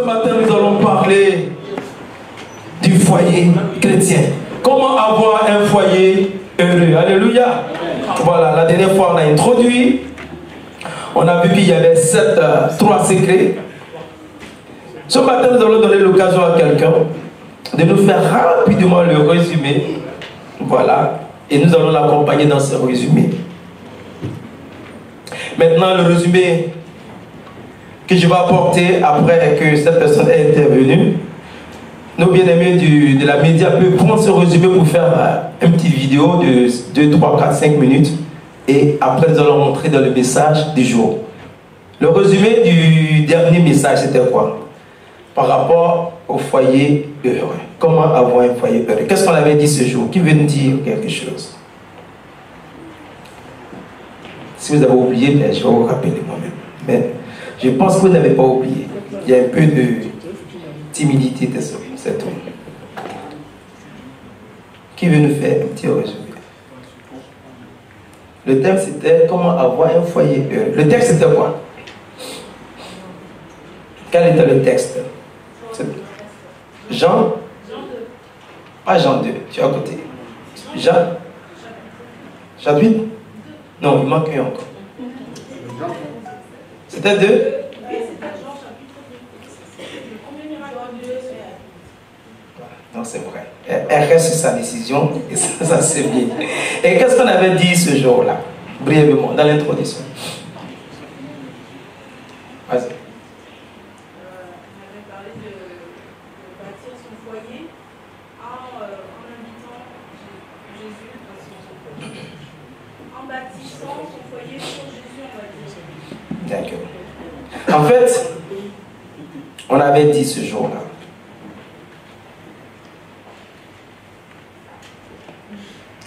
matin, nous allons parler du foyer chrétien. Comment avoir un foyer heureux? Alléluia. Voilà, la dernière fois, on a introduit. On a vu qu'il y avait 3 secrets. Ce matin, nous allons donner l'occasion à quelqu'un de nous faire rapidement le résumé. Voilà. Et nous allons l'accompagner dans ce résumé. Maintenant, le résumé que je vais apporter après que cette personne est intervenue. Nos bien-aimés de la média peuvent prendre ce résumé pour faire une petite vidéo de 2, 3, 4, 5 minutes. Et après, nous allons rentrer dans le message du jour. Le résumé du dernier message, c'était quoi? Par rapport au foyer heureux. Comment avoir un foyer heureux? Qu'est-ce qu'on avait dit ce jour? Qui veut nous dire quelque chose? Si vous avez oublié, bien, je vais vous rappeler moi-même. Mais je pense que vous n'avez pas oublié. Il y a un peu de timidité, c'est tout. Qui veut nous faire un petit résumé? Le thème c'était comment avoir un foyer heureux. Le texte c'était quoi? Quel était le texte? Jean? Pas Jean 2, tu es à côté. Jean? Chapitre? Non, il manque un encore. C'était 2? Non, c'est vrai. Elle reste sur sa décision et ça c'est bien. Et qu'est-ce qu'on avait dit ce jour-là? Brièvement, dans l'introduction. Vas-y. On avait parlé de bâtir son foyer en invitant Jésus dans son foyer. En bâtissant son foyer sur Jésus, on va dire. D'accord. En fait, on avait dit ce jour-là.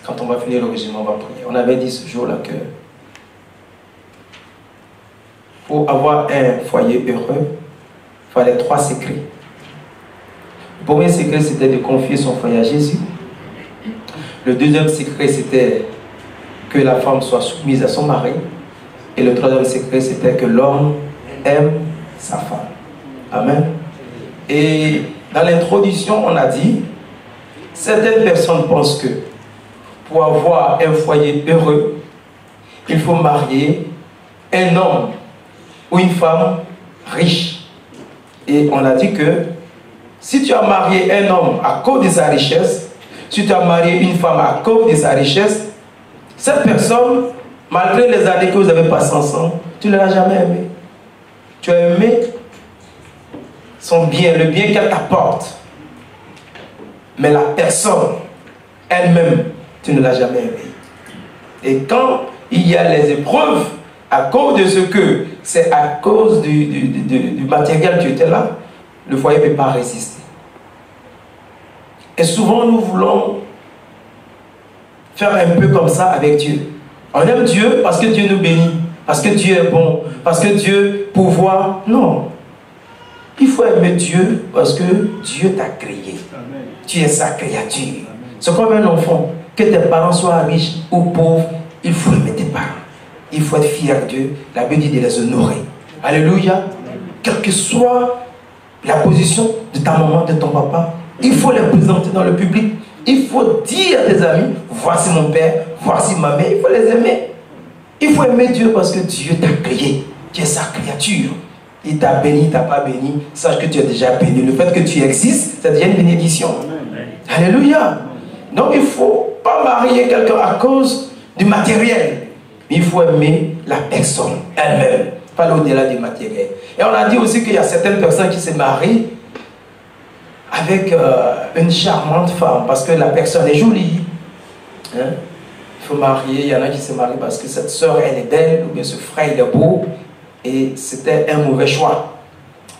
Quand on va finir le régime, on va prier. On avait dit ce jour-là que pour avoir un foyer heureux, il fallait 3 secrets. Le premier secret, c'était de confier son foyer à Jésus. Le deuxième secret, c'était que la femme soit soumise à son mari. Et le troisième secret, c'était que l'homme aime sa femme. Amen. Et dans l'introduction, on a dit, certaines personnes pensent que pour avoir un foyer heureux, il faut marier un homme ou une femme riche. Et on a dit que si tu as marié un homme à cause de sa richesse, si tu as marié une femme à cause de sa richesse, cette personne, malgré les années que vous avez passées ensemble, tu ne l'as jamais aimé. Tu as aimé son bien, le bien qu'elle t'apporte. Mais la personne elle-même, tu ne l'as jamais aimé. Et quand il y a les épreuves, à cause de ce que c'est à cause du matériel qui était là, le foyer ne peut pas résister. Et souvent, nous voulons faire un peu comme ça avec Dieu. On aime Dieu parce que Dieu nous bénit, parce que Dieu est bon, parce que Dieu pourvoit. Non. Il faut aimer Dieu parce que Dieu t'a créé. Amen. Tu es sa créature. C'est comme un enfant. Que tes parents soient riches ou pauvres, il faut aimer tes parents. Il faut être fier d'eux. La Bible dit de les honorer. Alléluia. Quelle que soit la position de ta maman, de ton papa, il faut les présenter dans le public. Il faut dire à tes amis, voici mon père, voici ma mère. Il faut les aimer. Il faut aimer Dieu parce que Dieu t'a créé. Tu es sa créature. Il t'a béni, il t'a pas béni. Sache que tu es déjà béni. Le fait que tu existes, ça devient une bénédiction. Amen. Alléluia. Donc il ne faut pas marier quelqu'un à cause du matériel. Il faut aimer la personne elle-même, pas au-delà du matériel. Et on a dit aussi qu'il y a certaines personnes qui se marient avec une charmante femme parce que la personne est jolie. Hein? Il faut marier, il y en a qui se marient parce que cette soeur elle est belle ou bien ce frère il est beau et c'était un mauvais choix.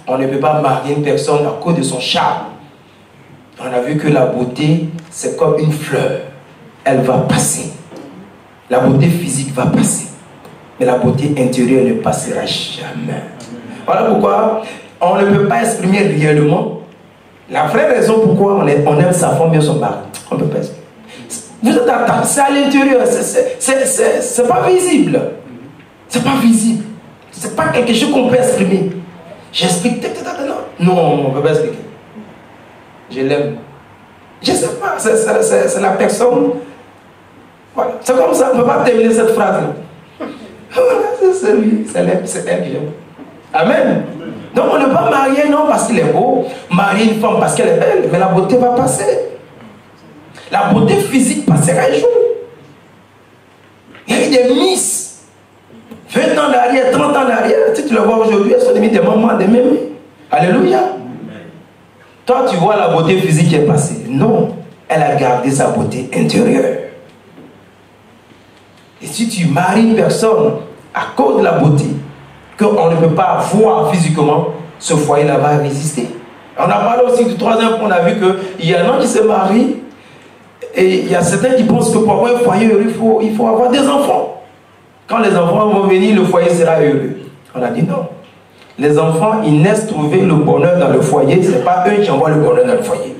On ne peut pas marier une personne à cause de son charme. On a vu que la beauté, c'est comme une fleur. Elle va passer. La beauté physique va passer. Mais la beauté intérieure ne passera jamais. Voilà pourquoi on ne peut pas exprimer réellement la vraie raison pourquoi on aime sa femme bien son mari. On ne peut pas exprimer. Vous êtes attaché, c'est à l'intérieur, c'est pas visible. C'est pas visible. C'est pas quelque chose qu'on peut exprimer. J'explique. Non, on ne peut pas expliquer. Je l'aime. Je ne sais pas, c'est la personne. Voilà. C'est comme ça, on ne peut pas terminer cette phrase-là. C'est lui, c'est elle que j'aime. Amen. Donc on ne peut pas marier, non, parce qu'il est beau, marier une femme parce qu'elle est belle, mais la beauté va passer. La beauté physique passera un jour. Il y a eu des miss, 20 ans d'arrière, 30 ans d'arrière, si tu le vois aujourd'hui, elles sont devenues des mamans, des mémés. Alléluia. Toi, tu vois la beauté physique qui est passée. Non, elle a gardé sa beauté intérieure. Et si tu maries une personne à cause de la beauté, qu'on ne peut pas voir physiquement, ce foyer-là va résister. On a parlé aussi du troisième point, on a vu qu'il y en a qui se marient et il y a certains qui pensent que pour avoir un foyer heureux, il faut avoir des enfants. Quand les enfants vont venir, le foyer sera heureux. On a dit non. Les enfants, ils naissent trouver le bonheur dans le foyer, ce n'est pas eux qui envoient le bonheur dans le foyer.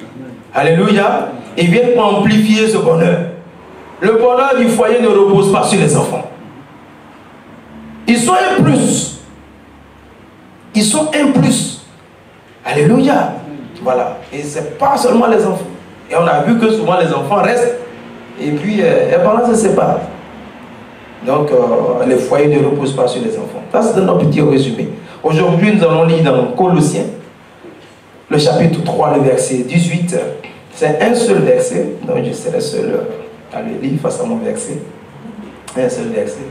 Alléluia. Ils viennent amplifier ce bonheur. Le bonheur du foyer ne repose pas sur les enfants. Ils sont un plus. Ils sont un plus. Alléluia. Voilà. Et ce n'est pas seulement les enfants. Et on a vu que souvent les enfants restent. Et puis les parents se séparent. Donc les foyers ne reposent pas sur les enfants. Ça c'est notre petit résumé. Aujourd'hui nous allons lire dans Colossiens, le chapitre 3, le verset 18. C'est un seul verset. Donc je serai seul à le lire face à mon verset. Un seul verset.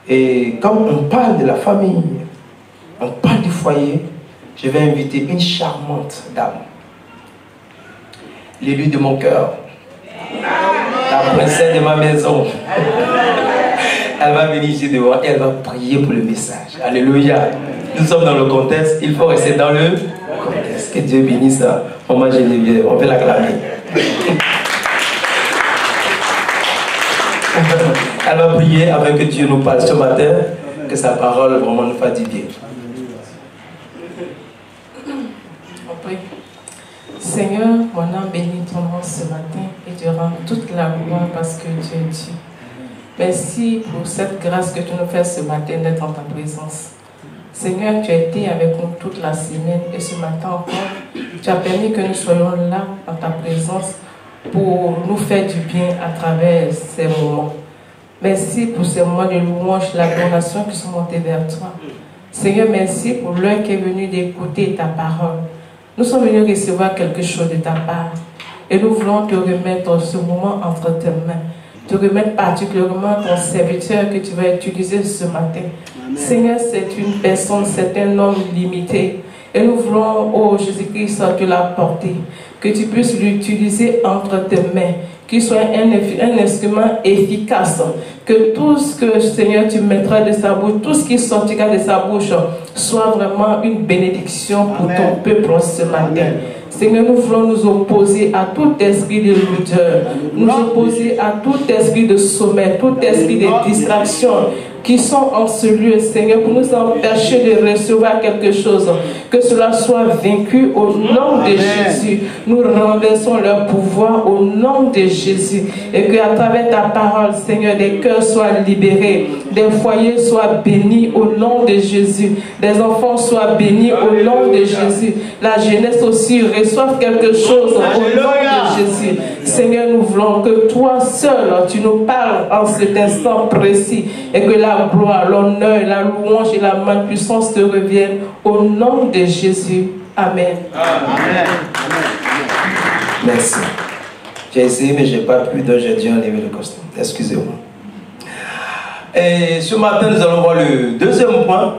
Et comme on parle de la famille, on parle du foyer, je vais inviter une charmante dame, l'élu de mon cœur, la princesse de ma maison. Elle va venir ici devant et elle va prier pour le message. Alléluia. Nous sommes dans le contexte, il faut rester dans le contexte. Que Dieu bénisse maman Geneviève, on peut l'acclamer. Elle va prier avec que Dieu nous parle ce matin, que sa parole vraiment nous fasse du bien. On prie. Seigneur, mon âme bénit ton nom ce matin et te rend toute la gloire parce que tu es Dieu. Merci pour cette grâce que tu nous fais ce matin d'être en ta présence. Seigneur, tu as été avec nous toute la semaine et ce matin encore, tu as permis que nous soyons là en ta présence pour nous faire du bien à travers ces moments. Merci pour ces moments de louange, l'adoration qui sont montés vers toi. Seigneur, merci pour l'heure qui est venu d'écouter ta parole. Nous sommes venus recevoir quelque chose de ta part. Et nous voulons te remettre ce moment entre tes mains. Te remettre particulièrement ton serviteur que tu vas utiliser ce matin. Amen. Seigneur, c'est une personne, c'est un homme limité. Et nous voulons, oh Jésus-Christ, te l'apporter. Que tu puisses l'utiliser entre tes mains. Qu'il soit un instrument efficace. Que tout ce que, Seigneur, tu mettras de sa bouche, tout ce qui sortira de sa bouche, soit vraiment une bénédiction pour Amen. Ton peuple ce matin. Amen. Seigneur, nous voulons nous opposer à tout esprit de lutteur, nous opposer à tout esprit de sommet, tout esprit de distraction qui sont en ce lieu, Seigneur, pour nous empêcher de recevoir quelque chose. Que cela soit vaincu au nom de Jésus. Nous renversons leur pouvoir au nom de Jésus. Et qu'à travers ta parole, Seigneur, des cœurs soient libérés, des foyers soient bénis au nom de Jésus, des enfants soient bénis au nom de Jésus. La jeunesse aussi reçoive quelque chose au nom de Jésus. Seigneur, nous voulons que toi seul, tu nous parles en cet instant précis et que la gloire, l'honneur, la louange et la puissance te reviennent au nom de Jésus. Amen. Amen. Merci. J'ai essayé mais je n'ai pas pu, donc j'ai dû enlever le costume. Excusez-moi. Et ce matin, nous allons voir le deuxième point.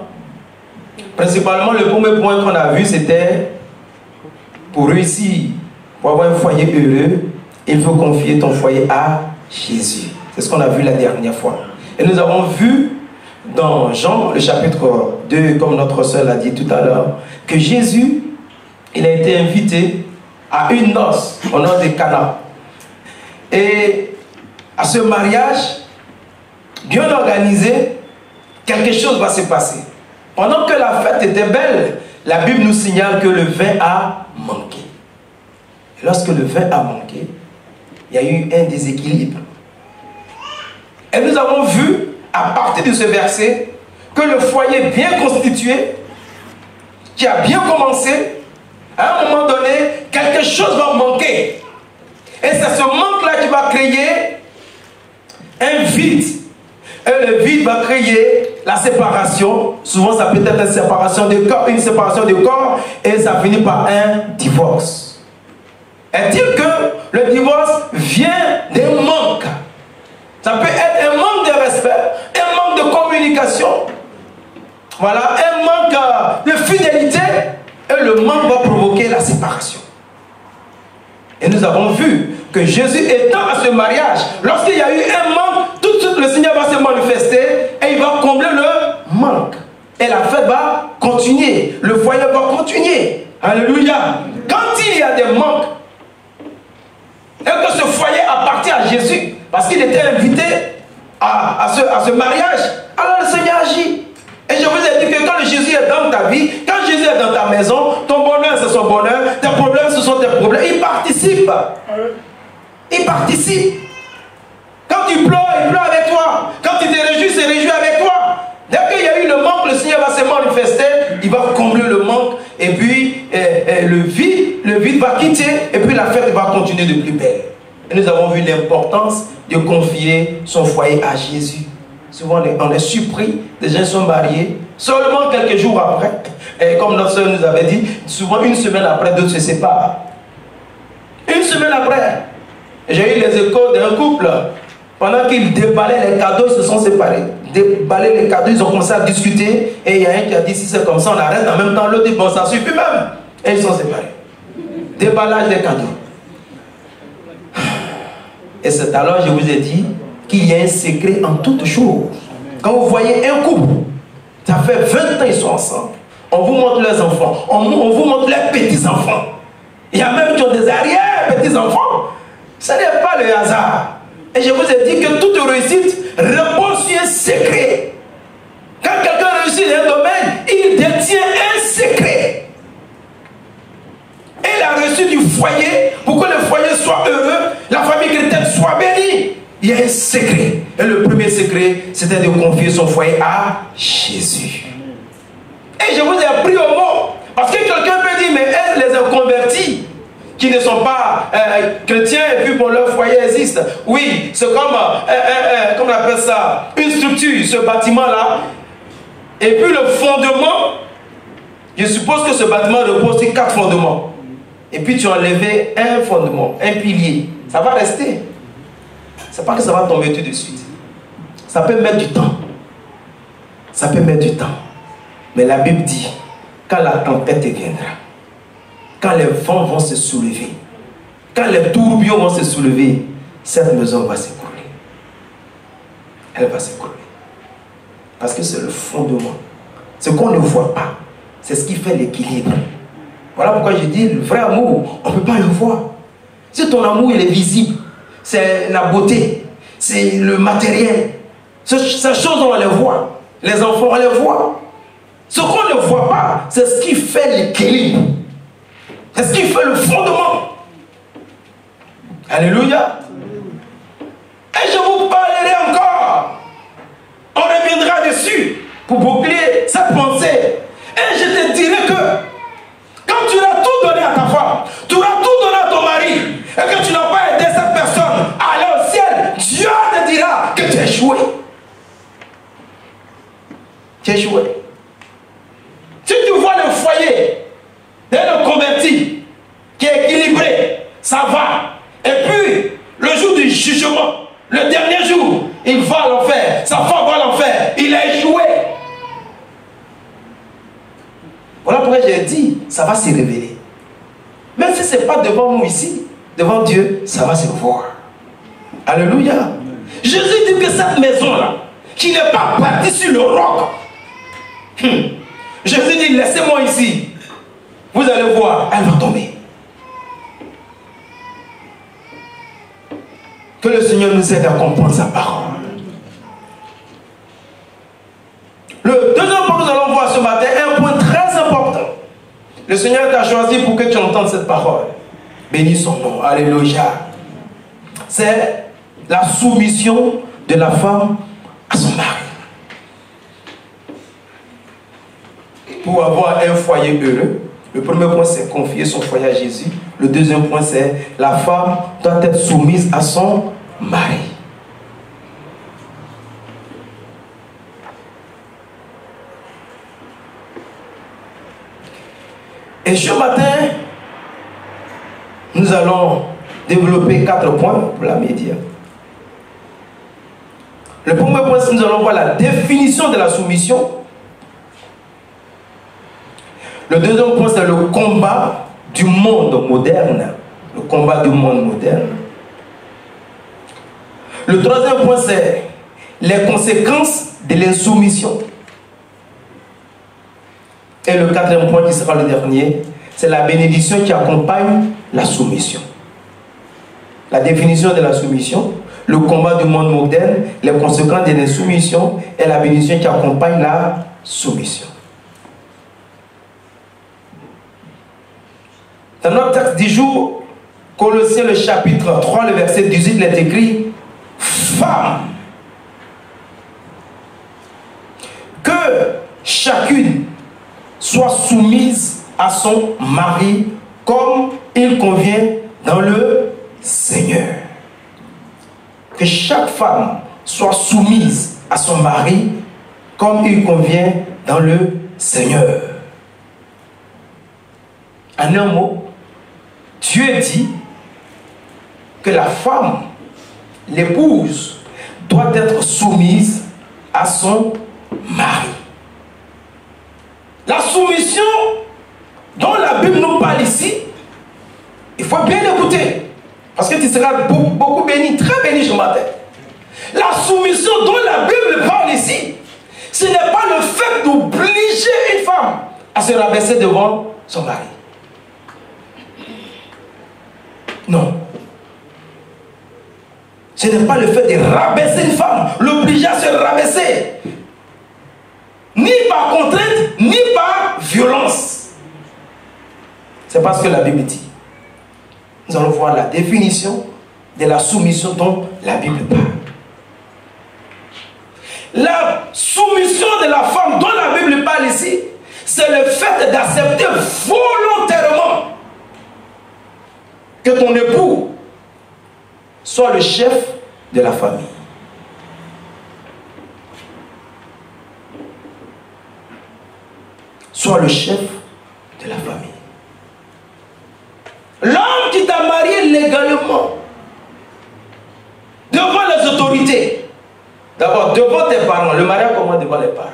Principalement, le premier point qu'on a vu, c'était pour réussir, pour avoir un foyer heureux, il faut confier ton foyer à Jésus. C'est ce qu'on a vu la dernière fois. Et nous avons vu dans Jean, le chapitre 2, comme notre sœur l'a dit tout à l'heure, que Jésus, il a été invité à une noce, au nom de Cana. Et à ce mariage, bien organisé, quelque chose va se passer. Pendant que la fête était belle, la Bible nous signale que le vin a manqué. Et lorsque le vin a manqué, il y a eu un déséquilibre. Et nous avons vu à partir de ce verset, que le foyer bien constitué, qui a bien commencé, à un moment donné, quelque chose va manquer. Et c'est ce manque-là qui va créer un vide. Et le vide va créer la séparation. Souvent, ça peut être une séparation de corps, et ça finit par un divorce. Est-il que le divorce vient d'un manque? Ça peut être un manque de respect, un manque de communication, voilà, un manque de fidélité, et le manque va provoquer la séparation. Et nous avons vu que Jésus étant à ce mariage, lorsqu'il y a eu un manque, tout de suite le Seigneur va se manifester et il va combler le manque. Et la fête va continuer, le foyer va continuer. Alléluia. Quand il y a des manques, et que ce foyer appartient à Jésus, parce qu'il était invité à ce mariage, alors le Seigneur agit. Et je vous ai dit que quand Jésus est dans ta vie, quand Jésus est dans ta maison, ton bonheur c'est son bonheur, tes problèmes ce sont tes problèmes. Il participe. Il participe. Quand tu pleures, il pleure avec toi. Quand tu te réjouis, il se réjouit avec toi. Dès qu'il y a eu le manque, le Seigneur va se manifester, il va combler le manque, et puis le vide va quitter, et puis la fête va continuer de plus belle. Et nous avons vu l'importance de confier son foyer à Jésus. Souvent, on est surpris, des gens sont mariés, seulement quelques jours après, et comme notre soeur nous avait dit, souvent une semaine après, d'autres se séparent. Une semaine après, j'ai eu les échos d'un couple, pendant qu'ils déballaient les cadeaux, ils se sont séparés. Déballaient les cadeaux, ils ont commencé à discuter, et il y a un qui a dit, si c'est comme ça, on arrête, en même temps, l'autre dit, bon, ça suffit même. Et ils sont séparés. Déballage des cadeaux. Et c'est alors, je vous ai dit, qu'il y a un secret en toutes choses. Quand vous voyez un couple, ça fait 20 ans ils sont ensemble, on vous montre leurs enfants, on vous montre leurs petits-enfants. Il y a même qui ont des arrière-petits-enfants. Ce n'est pas le hasard. Et je vous ai dit que toute réussite repose sur un secret. Quand quelqu'un réussit dans un domaine, il détient un secret. Et la réussite du foyer, pour que le foyer soit heureux, la famille chrétienne soit bénie, il y a un secret. Et le premier secret, c'était de confier son foyer à Jésus. Et je vous ai appris au mot. Parce que quelqu'un peut dire, mais les inconvertis qui ne sont pas chrétiens, et puis bon, leur foyer existe. Oui, c'est comme, comment on appelle ça, une structure, ce bâtiment-là. Et puis le fondement, je suppose que ce bâtiment repose sur 4 fondements. Et puis tu as enlevé un fondement, un pilier. Ça va rester. C'est pas que ça va tomber tout de suite. Ça peut mettre du temps. Ça peut mettre du temps. Mais la Bible dit, quand la tempête viendra, quand les vents vont se soulever, quand les tourbillons vont se soulever, cette maison va s'écrouler. Elle va s'écrouler. Parce que c'est le fondement. Ce qu'on ne voit pas, c'est ce qui fait l'équilibre. Voilà pourquoi je dis, le vrai amour, on ne peut pas le voir. Si ton amour il est visible, c'est la beauté, c'est le matériel. Ces choses, on les voit. Les enfants, on les voit. Ce qu'on ne voit pas, c'est ce qui fait l'équilibre. C'est ce qui fait le fondement. Alléluia. Et je vous parlerai encore. On reviendra dessus pour boucler cette pensée. Et je te dirai que quand tu auras tout donné à ta femme, tu auras tout donné à ton mari, et que tu n'as pas aidé cette personne à aller au ciel, Dieu te dira que tu as échoué. Tu as échoué. Si tu vois le foyer d'un converti qui est équilibré, ça va. Et puis, le jour du jugement, le dernier jour, il va à l'enfer, sa femme va à l'enfer, il a échoué. Voilà pourquoi j'ai dit, ça va se révéler. Même si ce n'est pas devant nous ici, devant Dieu, ça va se voir. Alléluia. Jésus dit que cette maison-là, qui n'est pas bâtie sur le roc, Jésus dit, laissez-moi ici. Vous allez voir, elle va tomber. Que le Seigneur nous aide à comprendre sa parole. Le deuxième point que nous allons voir ce matin est un point très important. Le Seigneur t'a choisi pour que tu entendes cette parole. Bénis son nom. Alléluia. C'est la soumission de la femme à son mari. pour avoir un foyer heureux, le premier point, c'est confier son foyer à Jésus. Le deuxième point, c'est la femme doit être soumise à son mari. Et ce matin, nous allons développer 4 points pour la média. Le premier point, c'est que nous allons voir la définition de la soumission. Le deuxième point, c'est le combat du monde moderne. Le combat du monde moderne. Le troisième point, c'est les conséquences de l'insoumission. Et le quatrième point, qui sera le dernier, c'est la bénédiction qui accompagne la soumission. La définition de la soumission, le combat du monde moderne, les conséquences de l'insoumission et la bénédiction qui accompagne la soumission. Dans notre texte du jour, Colossiens le chapitre 3, le verset 18, il est écrit « Femme, que chacune soit soumise à son mari comme il convient dans le Seigneur. » Que chaque femme soit soumise à son mari comme il convient dans le Seigneur. En un mot, Dieu dit que la femme, l'épouse, doit être soumise à son mari. La soumission dont la Bible nous parle ici, il faut bien écouter, parce que tu seras beaucoup béni, très béni ce matin. La soumission dont la Bible parle ici, ce n'est pas le fait d'obliger une femme à se rabaisser devant son mari. Non. Ce n'est pas le fait de rabaisser une femme, l'obliger à se rabaisser. Ni par contrainte, ni par violence. C'est pas ce que la Bible dit. Nous allons voir la définition de la soumission dont la Bible parle. La soumission de la femme dont la Bible parle ici, c'est le fait d'accepter volontairement que ton époux soit le chef de la famille. Soit le chef de la famille. L'homme qui t'a marié légalement, devant les autorités, d'abord devant tes parents, le mariage commence devant les parents.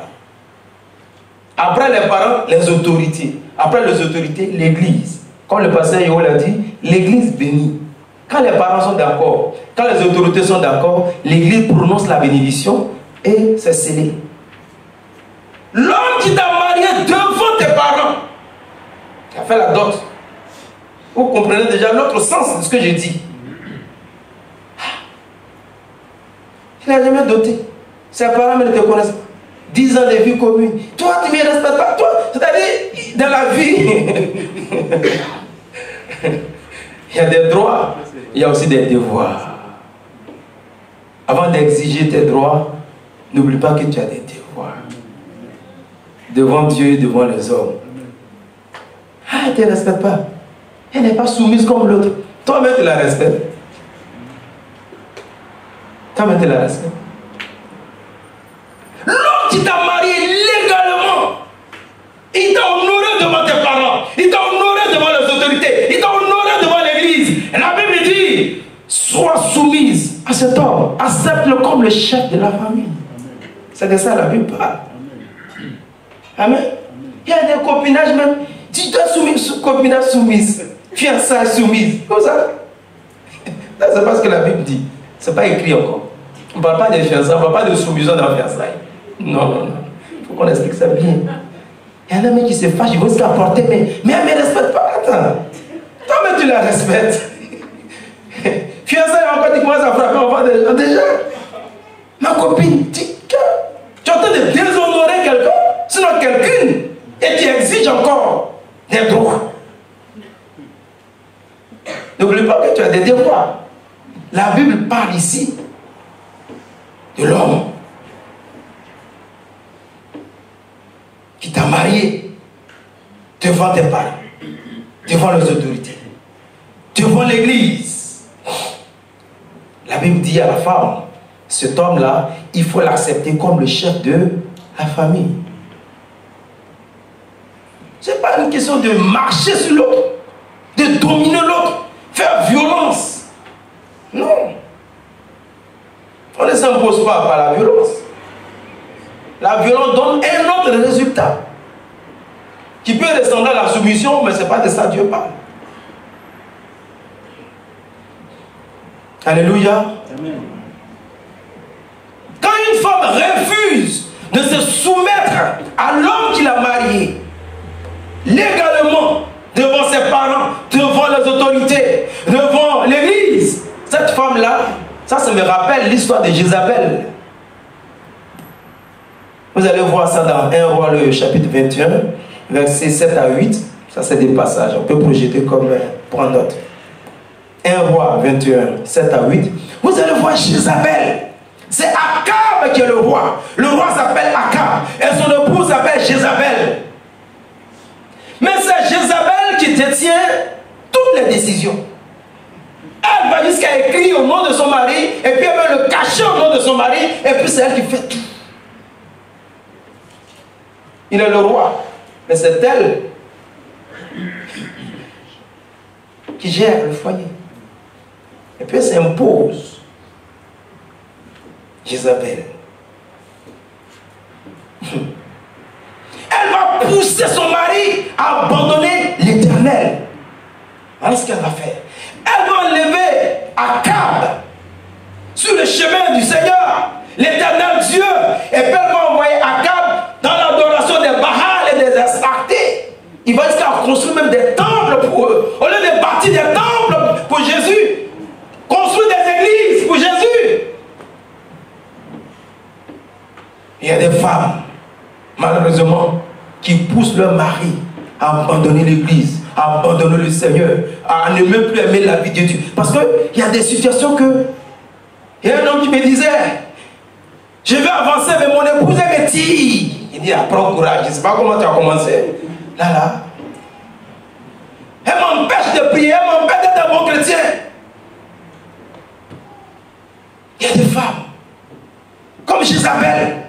Après les parents, les autorités. Après les autorités, l'église. Comme le pasteur Yoel l'a dit, l'église bénit. Quand les parents sont d'accord, quand les autorités sont d'accord, l'église prononce la bénédiction et c'est scellé. L'homme qui t'a marié devant tes parents, qui a fait la dot, vous comprenez déjà l'autre sens de ce que j'ai dit. Il n'a jamais doté. Ses parents ne te connaissent pas. 10 ans de vie commune. Toi, tu ne me respectes pas. Toi, c'est-à-dire, dans la vie, il y a des droits, il y a aussi des devoirs. Avant d'exiger tes droits, n'oublie pas que tu as des devoirs. Devant Dieu et devant les hommes. Ah, elle ne te respecte pas. Elle n'est pas soumise comme l'autre. Toi-même, tu la respectes. Toi-même, tu la respectes. L'homme qui t'a marié légalement, il t'a honoré devant tes parents, il t'a honoré devant les autorités, il t'a honoré devant l'église. Et la Bible dit, sois soumise à cet homme, accepte-le comme le chef de la famille. C'est de ça la Bible parle. Amen. Il y a des copinages même. Tu dois soumise, copinage soumise, fiançailles soumise. Comme ça. C'est pas ce que la Bible dit. C'est pas écrit encore. On ne parle pas de fiançailles, on ne parle pas de soumission dans la fiançailles. Non, non, non. Il faut qu'on explique ça bien. Il y en a même qui se fâchent, ils vont se rapporter, mais elle ne me respecte pas. Attends. Toi-même, tu la respectes. Fiançailles, encore, tu commences à frapper enfant déjà. Ma copine, tu es en train de déshonorer quelqu'un, sinon quelqu'une, et tu exiges encore des droits. N'oublie pas que tu as des devoirs. La Bible parle ici de l'homme qui t'a marié devant tes parents, devant les autorités, devant l'église. La Bible dit à la femme, cet homme-là, il faut l'accepter comme le chef de la famille. Ce n'est pas une question de marcher sur l'autre, de dominer l'autre, faire violence. Non. On ne s'impose pas par la violence. La violence donne un autre résultat qui peut ressembler à la soumission, mais ce n'est pas de ça que Dieu parle. Alléluia. Amen. Quand une femme refuse de se soumettre à l'homme qui l'a mariée, légalement, devant ses parents, devant les autorités, devant l'église, cette femme-là, ça me rappelle l'histoire de Jézabel. Vous allez voir ça dans 1 Roi, le chapitre 21, versets 7 à 8. Ça, c'est des passages. On peut projeter comme prendre note. 1 Roi 21, 7 à 8. Vous allez voir Jézabel. C'est Akab qui est le roi. Le roi s'appelle Akab. Et son épouse s'appelle Jézabel. Mais c'est Jézabel qui détient toutes les décisions. Elle va jusqu'à écrire au nom de son mari, et puis elle va le cacher au nom de son mari, et puis c'est elle qui fait tout. Il est le roi, mais c'est elle qui gère le foyer. Et puis elle s'impose. Jézabel. Elle va pousser son mari à abandonner l'Éternel. Voilà ce qu'elle va faire. Elle va enlever Akab sur le chemin du Seigneur, l'Éternel Dieu, et puis elle va envoyer Akab dans l'adoration des Baal et des Astartés. Il va jusqu'à construire même des temples pour eux. Au lieu de bâtir des temples pour Jésus, construire des églises pour Jésus. Il y a des femmes, malheureusement, qui poussent leur mari à abandonner l'église, à abandonner le Seigneur, à ne même plus aimer la vie de Dieu. Parce qu'il y a des situations que... Il y a un homme qui me disait, je vais avancer, mais mon épouse me tire. Il dit, prends courage, je ne sais pas comment tu as commencé. Là. Elle m'empêche de prier, elle m'empêche d'être un bon chrétien. Il y a des femmes, comme Jézabel,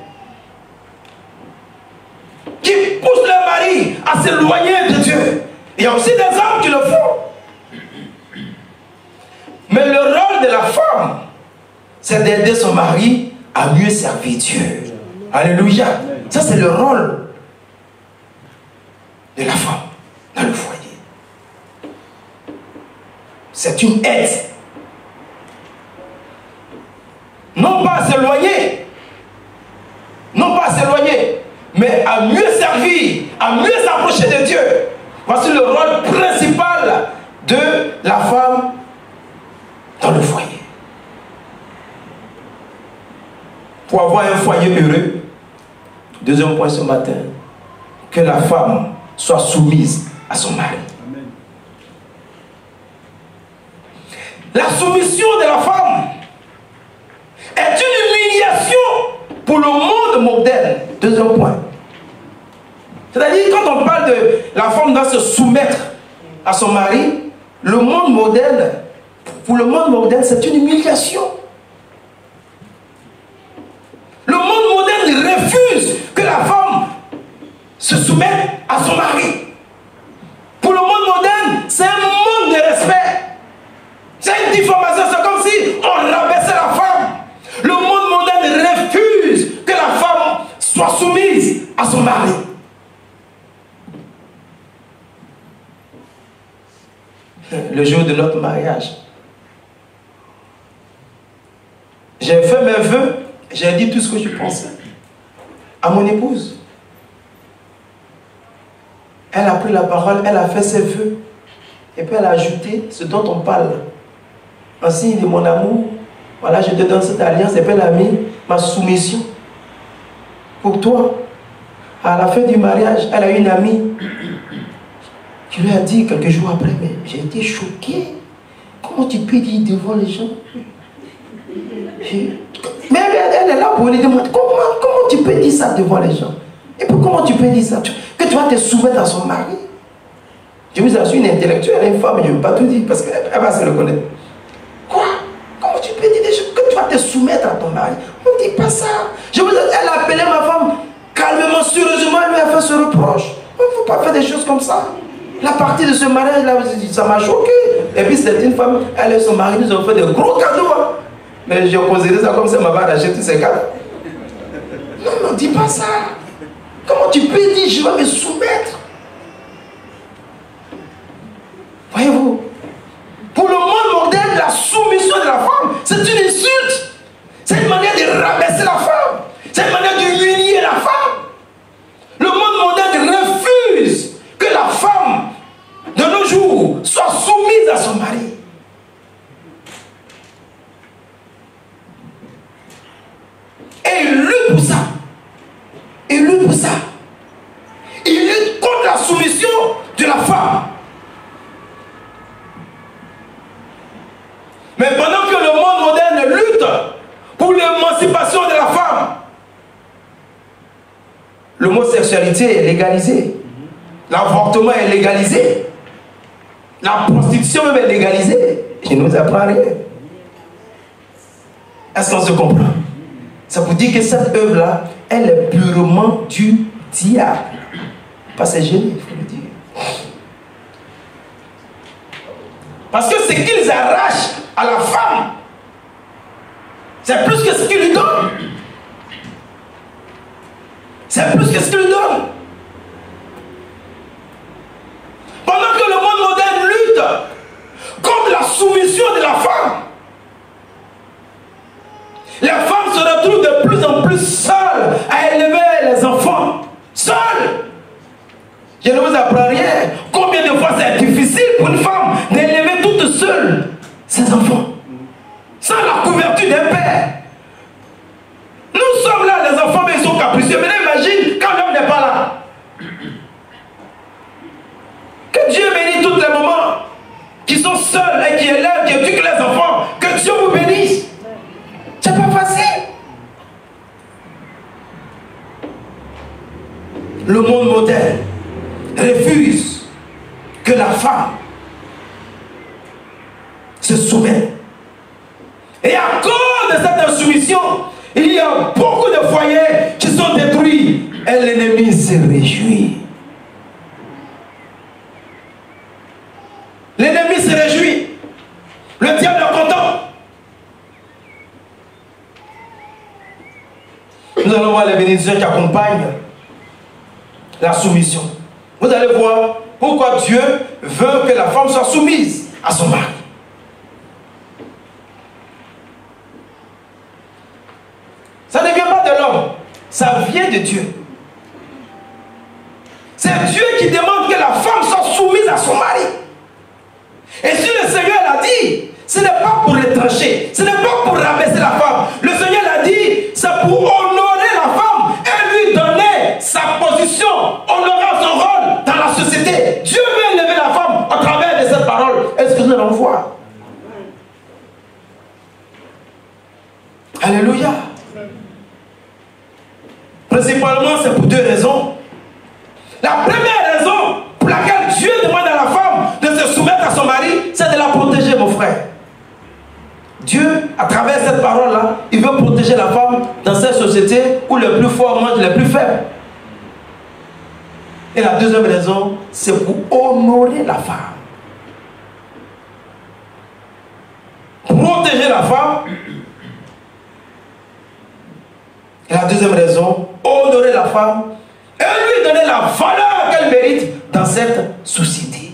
qui poussent leur mari à s'éloigner de Dieu. Il y a aussi des hommes qui le font. Mais le rôle de la femme, c'est d'aider son mari à mieux servir Dieu. Alléluia. Ça, c'est le rôle de la femme dans le foyer. C'est une aide. Non pas à s'éloigner. Non pas à s'éloigner, mais à mieux servir, à mieux s'approcher de Dieu. Voici le rôle principal de la femme dans le foyer. Pour avoir un foyer heureux, deuxième point ce matin, que la femme soit soumise à son mari. Amen. La soumission de la femme est une humiliation pour le monde moderne. Deuxième point. C'est-à-dire, quand on parle de la femme doit se soumettre à son mari, le monde moderne, pour le monde moderne, c'est une humiliation. Le monde moderne refuse que la femme se soumette à son mari. Pour le monde moderne, c'est un manque de respect. C'est une diffamation, c'est comme si on rabaissait la femme. Le monde moderne refuse que la femme soit soumise à son mari. Le jour de notre mariage, j'ai fait mes vœux, j'ai dit tout ce que je pensais à mon épouse. Elle a pris la parole, elle a fait ses vœux, et puis elle a ajouté ce dont on parle. En signe de mon amour, voilà, je te donne cette alliance, et puis elle a mis ma soumission pour toi. À la fin du mariage, elle a une amie qui lui a dit quelques jours après, mais j'ai été choqué. Comment tu peux dire devant les gens? Mais elle est là pour lui demander, comment tu peux dire ça devant les gens? Et puis comment tu peux dire ça? Que tu vas te soumettre à son mari? Je vous assure, une intellectuelle, une femme, je ne veux pas tout dire parce qu'elle va se reconnaître. Quoi? Comment tu peux dire des choses que tu vas te soumettre à ton mari? On ne dit pas ça. Elle a appelé ma femme calmement, sérieusement, elle lui a fait ce reproche. Il ne faut pas faire des choses comme ça. La partie de ce mariage, là, ça m'a choqué. Et puis c'est une femme, elle et son mari nous ont fait de gros cadeaux. Hein. Mais j'ai considéré ça comme si elle m'avait arraché tous ces cadeaux. Non, ne dis pas ça. Comment tu peux dire je vais me soumettre? Voyez-vous, pour le monde moderne, la soumission de la femme, c'est une insulte. C'est une manière de rabaisser la femme. C'est une manière d'humilier la femme. Le monde moderne refuse que la femme de nos jours soit soumise à son mari. Et il lutte pour ça. Il lutte pour ça. Il lutte contre la soumission de la femme. Mais pendant que le monde moderne lutte pour l'émancipation de la femme, l'homosexualité est légalisée. L'avortement est légalisé. La prostitution même est légalisée. Il ne nous apprend rien. Est-ce qu'on se comprend? Ça vous dit que cette œuvre-là, elle est purement du diable. Pas c'est génie, il faut le dire. Parce que ce qu'ils arrachent à la femme, c'est plus que ce qu'ils lui donnent. C'est plus que ce qu'ils lui donnent. Pendant que le monde moderne lutte contre la soumission de la femme, les femmes se retrouvent de plus en plus seules à élever les enfants. Seules. Je ne vous apprends rien. Combien de fois c'est difficile pour une femme d'élever toute seule ses enfants, sans la couverture d'un père. Nous sommes là, les enfants, mais ils sont capricieux. Mais imagine quand l'homme n'est pas là. Que Dieu bénisse tous les mamans qui sont seuls et qui élèvent, qui éduquent les enfants. Que Dieu vous bénisse. C'est pas facile. Le monde moderne refuse que la femme se soumette. Et à cause de cette insoumission, il y a beaucoup de foyers qui sont détruits. Et l'ennemi se réjouit. L'ennemi se réjouit. Le diable est content. Nous allons voir les bénédictions qui accompagnent la soumission. Vous allez voir pourquoi Dieu veut que la femme soit soumise à son mari. Ça ne vient pas de l'homme, ça vient de Dieu. C'est Dieu qui demande que la femme soit soumise à son mari. Et si le Seigneur l'a dit, ce n'est pas pour retrancher, ce n'est pas pour rabaisser la femme. Le Seigneur l'a dit, c'est pour honorer la femme et lui donner sa position, honorer son rôle dans la société. Dieu veut élever la femme à travers de cette parole. Est-ce que nous allons voir? Alléluia. Principalement, c'est pour deux raisons. La première raison pour laquelle Dieu demande à la femme de se soumettre à son mari, c'est de la protéger, mon frère. Dieu, à travers cette parole-là, il veut protéger la femme dans cette société où les plus forts mangent les plus faibles. Et la deuxième raison, c'est pour honorer la femme. Protéger la femme. Et la deuxième raison, honorer la femme et lui donner la valeur qu'elle mérite dans cette société.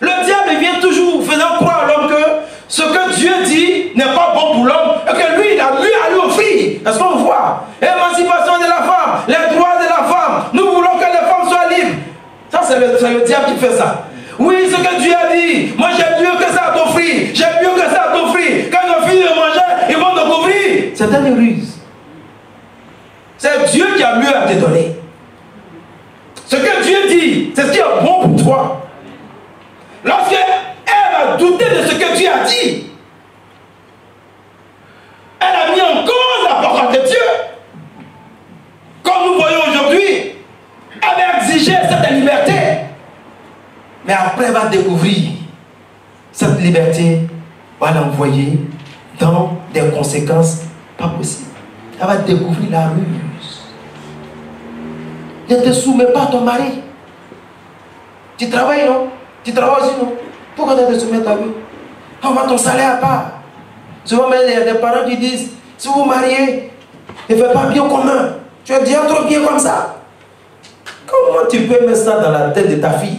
Le diable vient toujours faisant croire à l'homme que ce que Dieu dit n'est pas bon pour l'homme et que lui, il a mieux à lui offrir. Est-ce qu'on voit? Émancipation de la femme, les droits de la femme, nous voulons que les femmes soient libres. Ça, c'est le diable qui fait ça. Oui, ce que Dieu a dit, moi j'ai mieux que ça à t'offrir, j'ai mieux que ça à t'offrir. Quand ils ont fini de manger, ils vont te couvrir. C'est une ruse. C'est Dieu qui a mieux à te donner. Ce que Dieu dit, c'est ce qui est bon pour toi. Lorsque Ève a douté de ce que Dieu a dit, elle a mis en cause la parole de Dieu. Comme nous voyons aujourd'hui, elle a exigé cet aliment. Mais après, elle va découvrir cette liberté, va l'envoyer dans des conséquences pas possibles. Elle va découvrir la ruse. Ne te soumets pas à ton mari. Tu travailles, non? Tu travailles aussi, non? Pourquoi tu te soumets à ta vie? On va ton salaire à part. Souvent, il y a des parents qui disent, si vous mariez, ne faites pas bien commun. Tu es déjà trop bien comme ça. Comment tu peux mettre ça dans la tête de ta fille?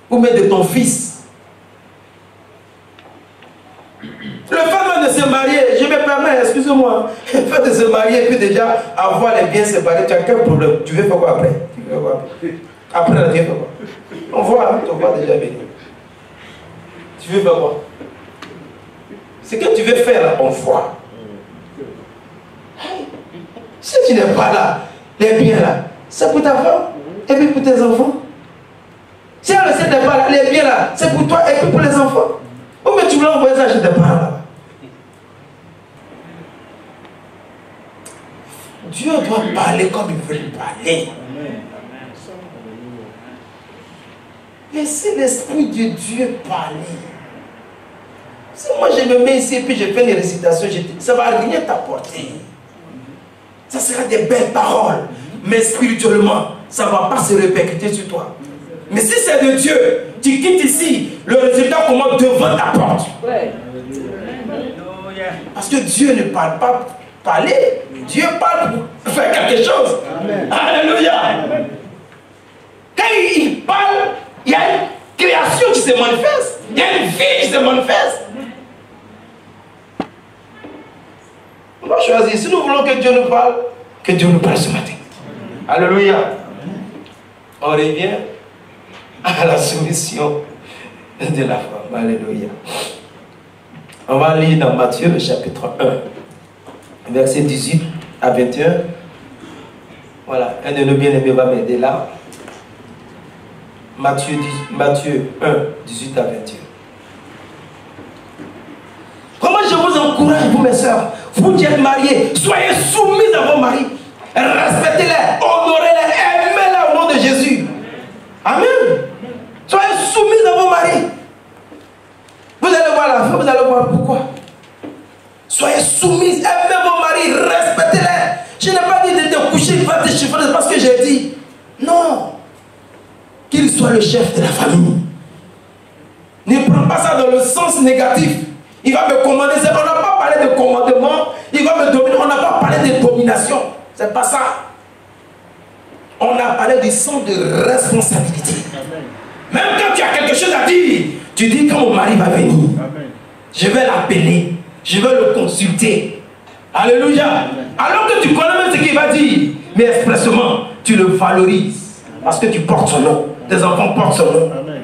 Ou mettre de ton fils? Le fait de se marier, je me permets, excusez-moi, le fait de se marier et puis déjà avoir les biens séparés, tu as quel problème? Tu veux faire quoi après? Tu veux quoi après? Après, tu veux faire quoi? On voit, tu vois déjà venir. Tu veux faire quoi? Ce que tu veux faire là, on voit. Si tu n'es pas là, les biens là, c'est pour ta femme et puis pour tes enfants. Si elle ne n'est pas là, les biens là, c'est pour toi et puis pour les enfants. Ou mais tu voulais envoyer ça chez tes parents là. Dieu doit parler comme il veut parler. Laissez l'Esprit de Dieu parler. Si moi je me mets ici et puis je fais les récitations, ça ne va rien t'apporter. Ça sera des belles paroles. Mais spirituellement, ça ne va pas se répercuter sur toi. Mais si c'est de Dieu, tu quittes ici, le résultat commence devant ta porte. Parce que Dieu ne parle pas parler. Dieu parle pour faire quelque chose. Amen. Alléluia. Quand il parle, il y a une création qui se manifeste. Il y a une vie qui se manifeste. On va choisir. Si nous voulons que Dieu nous parle ce matin. Alléluia. On revient à la soumission de la femme. Alléluia. On va lire dans Matthieu, le chapitre 1, verset 18 à 21. Voilà, un de nos bien-aimés va m'aider là. Matthieu 1, 18 à 21. Comment je vous encourage, vous mes soeurs, vous qui êtes mariés, soyez soumis à vos maris. Respectez-les, honorez-les, aimez-les au nom de Jésus. Amen. Soyez soumis à vos maris. Vous allez voir la fin, vous allez voir pourquoi. Soyez soumis, aimez vos maris, respectez-les. Je n'ai pas dit de te coucher, de faire tes chiffres parce que j'ai dit. Non. Qu'il soit le chef de la famille. Ne prends pas ça dans le sens négatif. Il va me commander. On n'a pas parlé de commandement. Il va me dominer. On n'a pas parlé de domination. C'est pas ça. On a parlé du sens de responsabilité. Amen. Même quand tu as quelque chose à dire, tu dis quand mon mari va venir, amen, je vais l'appeler, je vais le consulter. Alléluia. Amen. Alors que tu connais même ce qu'il va dire, mais expressement, tu le valorises. Parce que tu portes son nom. Tes enfants portent son nom. Amen.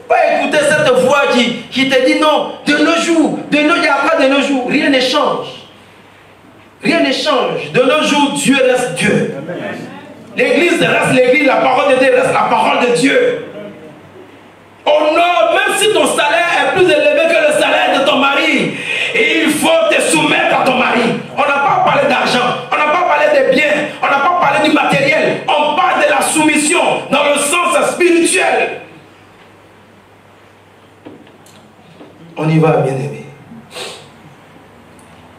Pas écouter cette voix qui te dit non, de nos jours, il n'y a pas de nos jours, rien ne change. Rien ne change. De nos jours, Dieu reste Dieu. L'église reste l'église, la parole de Dieu reste la parole de Dieu. Honore, même si ton salaire est plus élevé que le salaire de ton mari, il faut te soumettre à ton mari. On n'a pas parlé d'argent, on n'a pas parlé des biens, on n'a pas parlé du matériel. On parle de la soumission dans le sens spirituel. On y va, bien-aimé.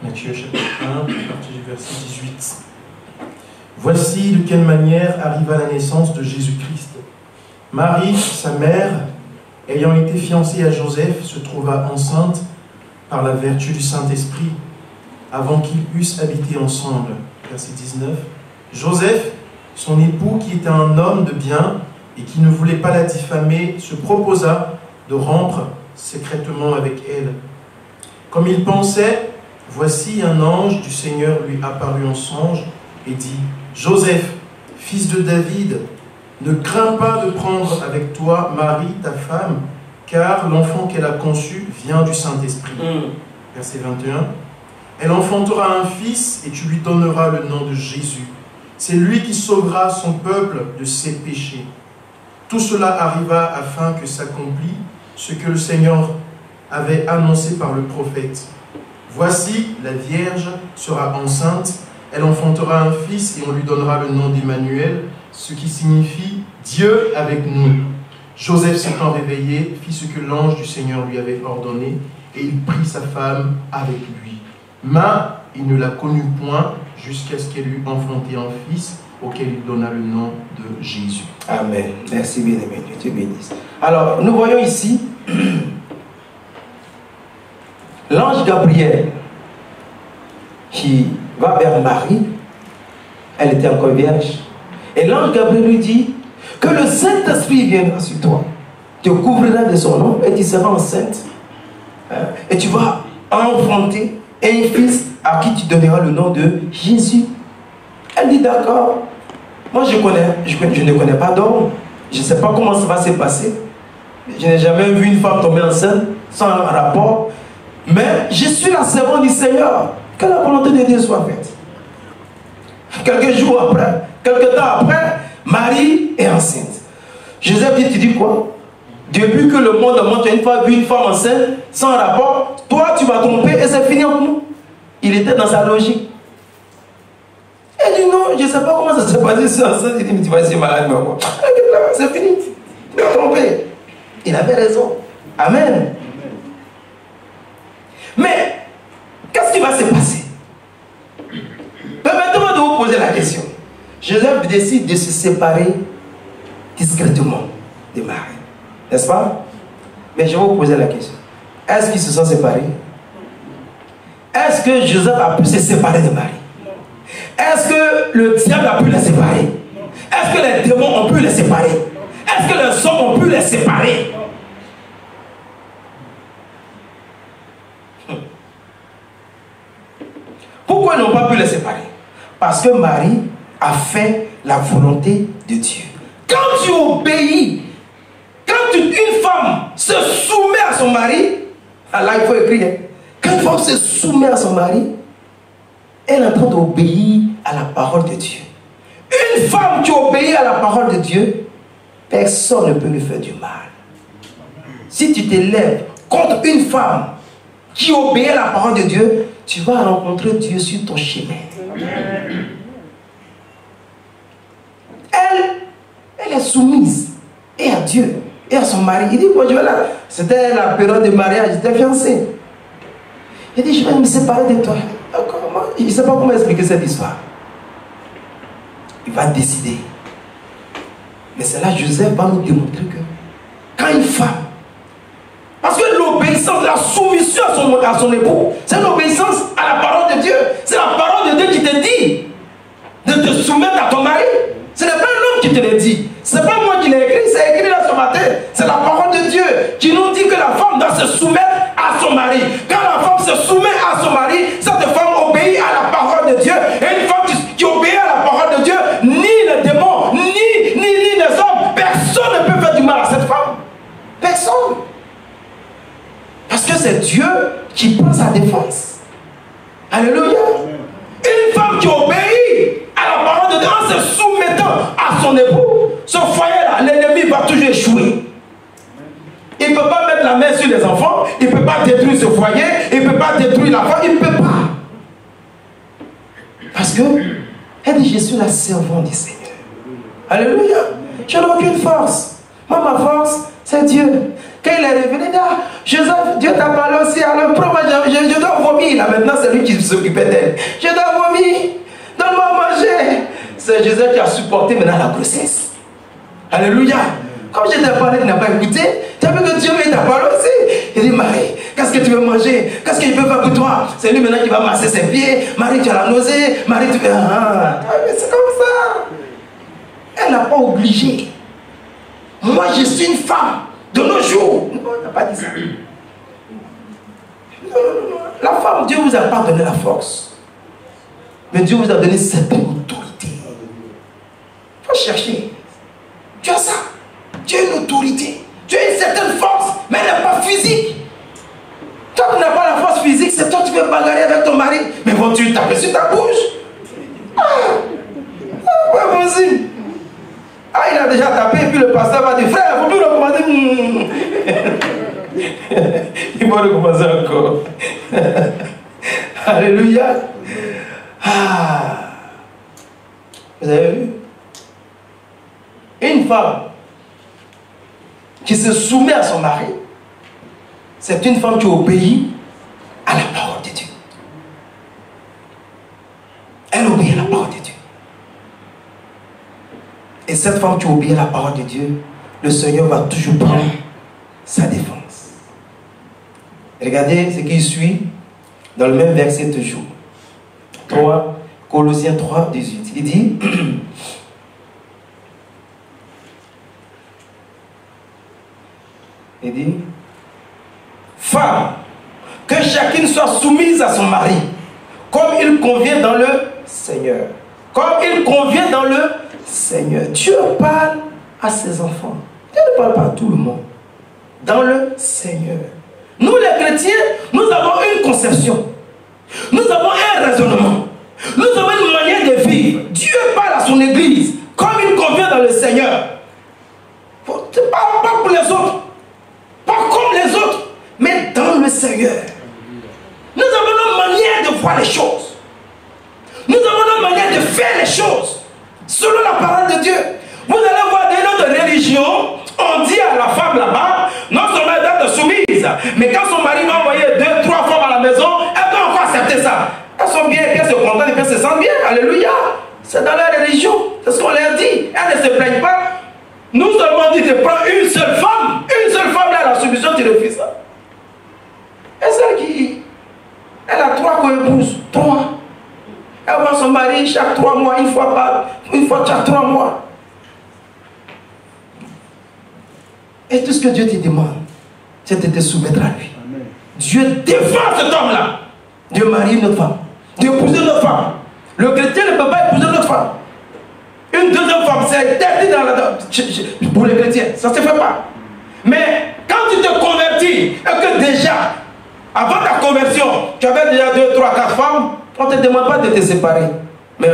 Matthieu chapitre 1, à partir du verset 18. Voici de quelle manière arriva la naissance de Jésus-Christ. Marie, sa mère, ayant été fiancée à Joseph, se trouva enceinte par la vertu du Saint-Esprit, avant qu'ils eussent habité ensemble. Verset 19. Joseph, son époux, qui était un homme de bien et qui ne voulait pas la diffamer, se proposa de rompre secrètement avec elle. Comme il pensait, voici un ange du Seigneur lui apparut en songe et dit: Joseph, fils de David, ne crains pas de prendre avec toi Marie, ta femme, car l'enfant qu'elle a conçu vient du Saint-Esprit. Verset 21. Elle enfantera un fils et tu lui donneras le nom de Jésus. C'est lui qui sauvera son peuple de ses péchés. Tout cela arriva afin que s'accomplisse ce que le Seigneur avait annoncé par le prophète. Voici, la Vierge sera enceinte, elle enfantera un fils et on lui donnera le nom d'Emmanuel, ce qui signifie Dieu avec nous. Joseph s'étant réveillé, fit ce que l'ange du Seigneur lui avait ordonné, et il prit sa femme avec lui. Mais il ne la connut point jusqu'à ce qu'elle eût enfanté un fils, auquel il donna le nom de Jésus. Amen. Merci, bien-aimé. Dieu te bénisse. Alors, nous voyons ici l'ange Gabriel qui va vers Marie. Elle était encore vierge. Et l'ange Gabriel lui dit que le Saint-Esprit viendra sur toi, te couvrira de son nom et tu seras enceinte. Et tu vas enfanter un fils à qui tu donneras le nom de Jésus. Elle dit d'accord. Moi je ne connais pas d'homme. Je ne sais pas comment ça va se passer. Je n'ai jamais vu une femme tomber enceinte sans un rapport. Mais je suis la servante du Seigneur. Que la volonté de Dieu soit faite. Quelques jours après, quelques temps après, Marie est enceinte. Joseph dit, tu dis quoi? Depuis que le monde monte, tu as une fois vu une femme enceinte sans rapport, toi tu vas tromper et c'est fini entre nous. Il était dans sa logique. Elle dit non, je ne sais pas comment ça s'est passé, c'est enceinte. Il dit, mais tu vas essayer malade, mais quoi? C'est fini. Tu vas tromper. Il avait raison. Amen. Mais, qu'est-ce qui va se passer? Permettez-moi de vous poser la question. Joseph décide de se séparer discrètement de Marie. N'est-ce pas? Mais je vais vous poser la question. Est-ce qu'ils se sont séparés? Est-ce que Joseph a pu se séparer de Marie? Est-ce que le diable a pu les séparer? Est-ce que les démons ont pu les séparer? Est-ce que les hommes ont pu les séparer? Pourquoi ils n'ont pas pu les séparer? Parce que Marie a fait la volonté de Dieu. Quand tu obéis, quand une femme se soumet à son mari, là il faut écrire, quand une femme se soumet à son mari, elle est en train d'obéir à la parole de Dieu. Une femme qui obéit à la parole de Dieu, personne ne peut lui faire du mal. Si tu t'élèves contre une femme qui obéit à la parole de Dieu, tu vas rencontrer Dieu sur ton chemin. Elle est soumise et à Dieu et à son mari. Il dit, bon, je vais là. C'était la période de mariage, j'étais fiancé. Il dit, je vais me séparer de toi. Il ne sait pas comment expliquer cette histoire. Il va décider. Mais c'est là que Joseph va nous démontrer que quand une femme, parce que l'obéissance, la soumission à son époux, c'est l'obéissance à la parole de Dieu. C'est la parole de Dieu qui te dit de te soumettre à ton mari. Ce n'est pas un homme qui te le dit. Ce n'est pas moi qui l'ai écrit, c'est écrit là ce matin. C'est la parole de Dieu qui nous dit que la femme doit se soumettre à son mari. Quand la femme se soumet à son mari, cette femme obéit à la parole de Dieu. Et une femme qui obéit à la parole de Dieu, ni les démons, ni les hommes, personne ne peut faire du mal à cette femme. Personne. Parce que c'est Dieu qui prend sa défense. Alléluia. Une femme qui obéit à la parole de Dieu en se soumettant à son époux, ce foyer-là, l'ennemi va toujours échouer. Il ne peut pas mettre la main sur les enfants, il ne peut pas détruire ce foyer, il ne peut pas détruire la femme, il ne peut pas. Parce que, elle dit, je suis la servante du Seigneur. Alléluia. Je n'ai aucune force. Moi, ma force, c'est Dieu. Quand il est revenu, il dit, ah, Joseph, Dieu t'a parlé aussi, alors pourquoi je dois vomir. Là maintenant, c'est lui qui s'occupait d'elle. Je dois vomir, donne-moi à manger. C'est Joseph qui a supporté maintenant la grossesse. Alléluia. Comme je t'ai parlé, tu n'as pas écouté. Tu as vu que Dieu t'a parlé aussi. Il dit, Marie, qu'est-ce que tu veux manger? Qu'est-ce qu'il peut faire pour toi? C'est lui maintenant qui va masser ses pieds. Marie, tu as la nausée. Marie, tu veux... Ah, mais c'est comme ça. Elle n'a pas obligé. Moi, je suis une femme de nos jours. Non, elle n'a pas dit ça. Non. La femme, Dieu vous a pas donné la force. Mais Dieu vous a donné cette autorité. Il faut chercher. Tu as ça. Tu as une autorité. Tu as une certaine force, mais elle n'est pas physique. Toi, tu n'as pas la force physique, c'est toi qui veux bagarrer avec ton mari. Mais bon, tu tapes sur ta bouche. Ouais, vas-y. Ah, il a déjà tapé, et puis le pasteur va dire, frère, il faut plus recommencer. Il va recommencer encore. Alléluia. Ah. Vous avez vu? femme qui se soumet à son mari, c'est une femme qui obéit à la parole de Dieu. Elle obéit à la parole de Dieu. Et cette femme qui obéit à la parole de Dieu, le Seigneur va toujours prendre sa défense. Regardez ce qui suit dans le même verset toujours. 3, Colossiens 3, 18. Il dit femme, que chacune soit soumise à son mari, comme il convient dans le Seigneur. Comme il convient dans le Seigneur. Dieu parle à ses enfants. Dieu ne parle pas à tout le monde. Dans le Seigneur. Nous les chrétiens, nous avons une conception. Nous avons un raisonnement. Nous avons une manière de vivre. Dieu parle à son église comme il convient dans le Seigneur. Pas pour les autres. Pas comme les autres. Mais dans le Seigneur. Nous avons notre manière de voir les choses. Nous avons notre manière de faire les choses. Selon la parole de Dieu. Vous allez voir dans notre religion, on dit à la femme là-bas, non seulement elle doit être soumise, mais quand son mari va envoyer 2, 3 femmes à la maison, elle doit encore accepter ça. Elles sont bien, elles se contentent et elles se sentent bien. Alléluia. C'est dans la religion. C'est ce qu'on leur dit. Elles ne se plaignent pas. Nous seulement dit de prendre une seule femme. Une seule femme là, la soumission, tu refuses ça. Et celle qui, elle a 3 co-épouses. 3. Elle voit son mari chaque 3 mois, une fois chaque 3 mois. Et tout ce que Dieu te demande, c'est de te soumettre à lui. Amen. Dieu défend cet homme-là. Dieu marie une autre femme. Dieu épouse une autre femme. Le chrétien ne peut pas épouser une autre femme. Une deuxième femme, c'est interdit pour les chrétiens. Ça ne se fait pas. Mais quand tu te convertis, et que déjà, avant ta conversion, tu avais déjà 2, 3, 4 femmes, on ne te demande pas de te séparer. Mais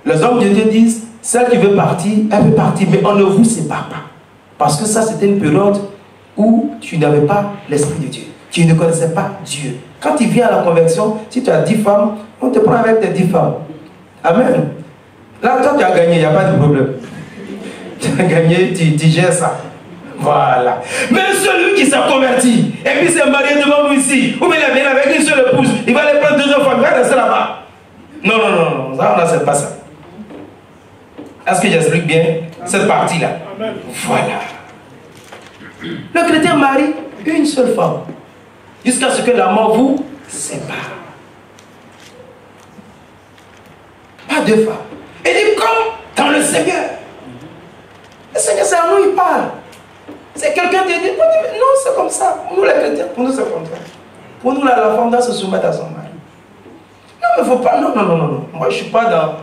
les hommes de Dieu disent, celle qui veut partir, elle veut partir, mais on ne vous sépare pas. Parce que ça, c'était une période où tu n'avais pas l'Esprit de Dieu. Tu ne connaissais pas Dieu. Quand tu viens à la conversion, si tu as 10 femmes, on te prend avec tes 10 femmes. Amen. Là, toi, tu as gagné, il n'y a pas de problème. Tu as gagné, tu gères ça. Voilà. Mais celui qui s'est converti, et puis s'est marié devant nous ici, ou bien il vient avec une seule épouse, il va aller prendre 2 autres femmes, il va rester là-bas. Non, non, non, non, ça, on n'accepte pas ça. Est-ce que j'explique bien cette partie-là? Voilà. Le chrétien marie une seule femme, jusqu'à ce que la mort vous sépare. Pas 2 femmes. Et dit comme dans le Seigneur. Le Seigneur, c'est à nous, il parle. C'est quelqu'un qui dit, non, c'est comme ça. Pour nous, les chrétiens, pour nous, c'est comme ça. Pour nous, la femme doit se soumettre à son mari. Non, mais il ne faut pas, non, non, non, non. Moi, je ne suis pas dans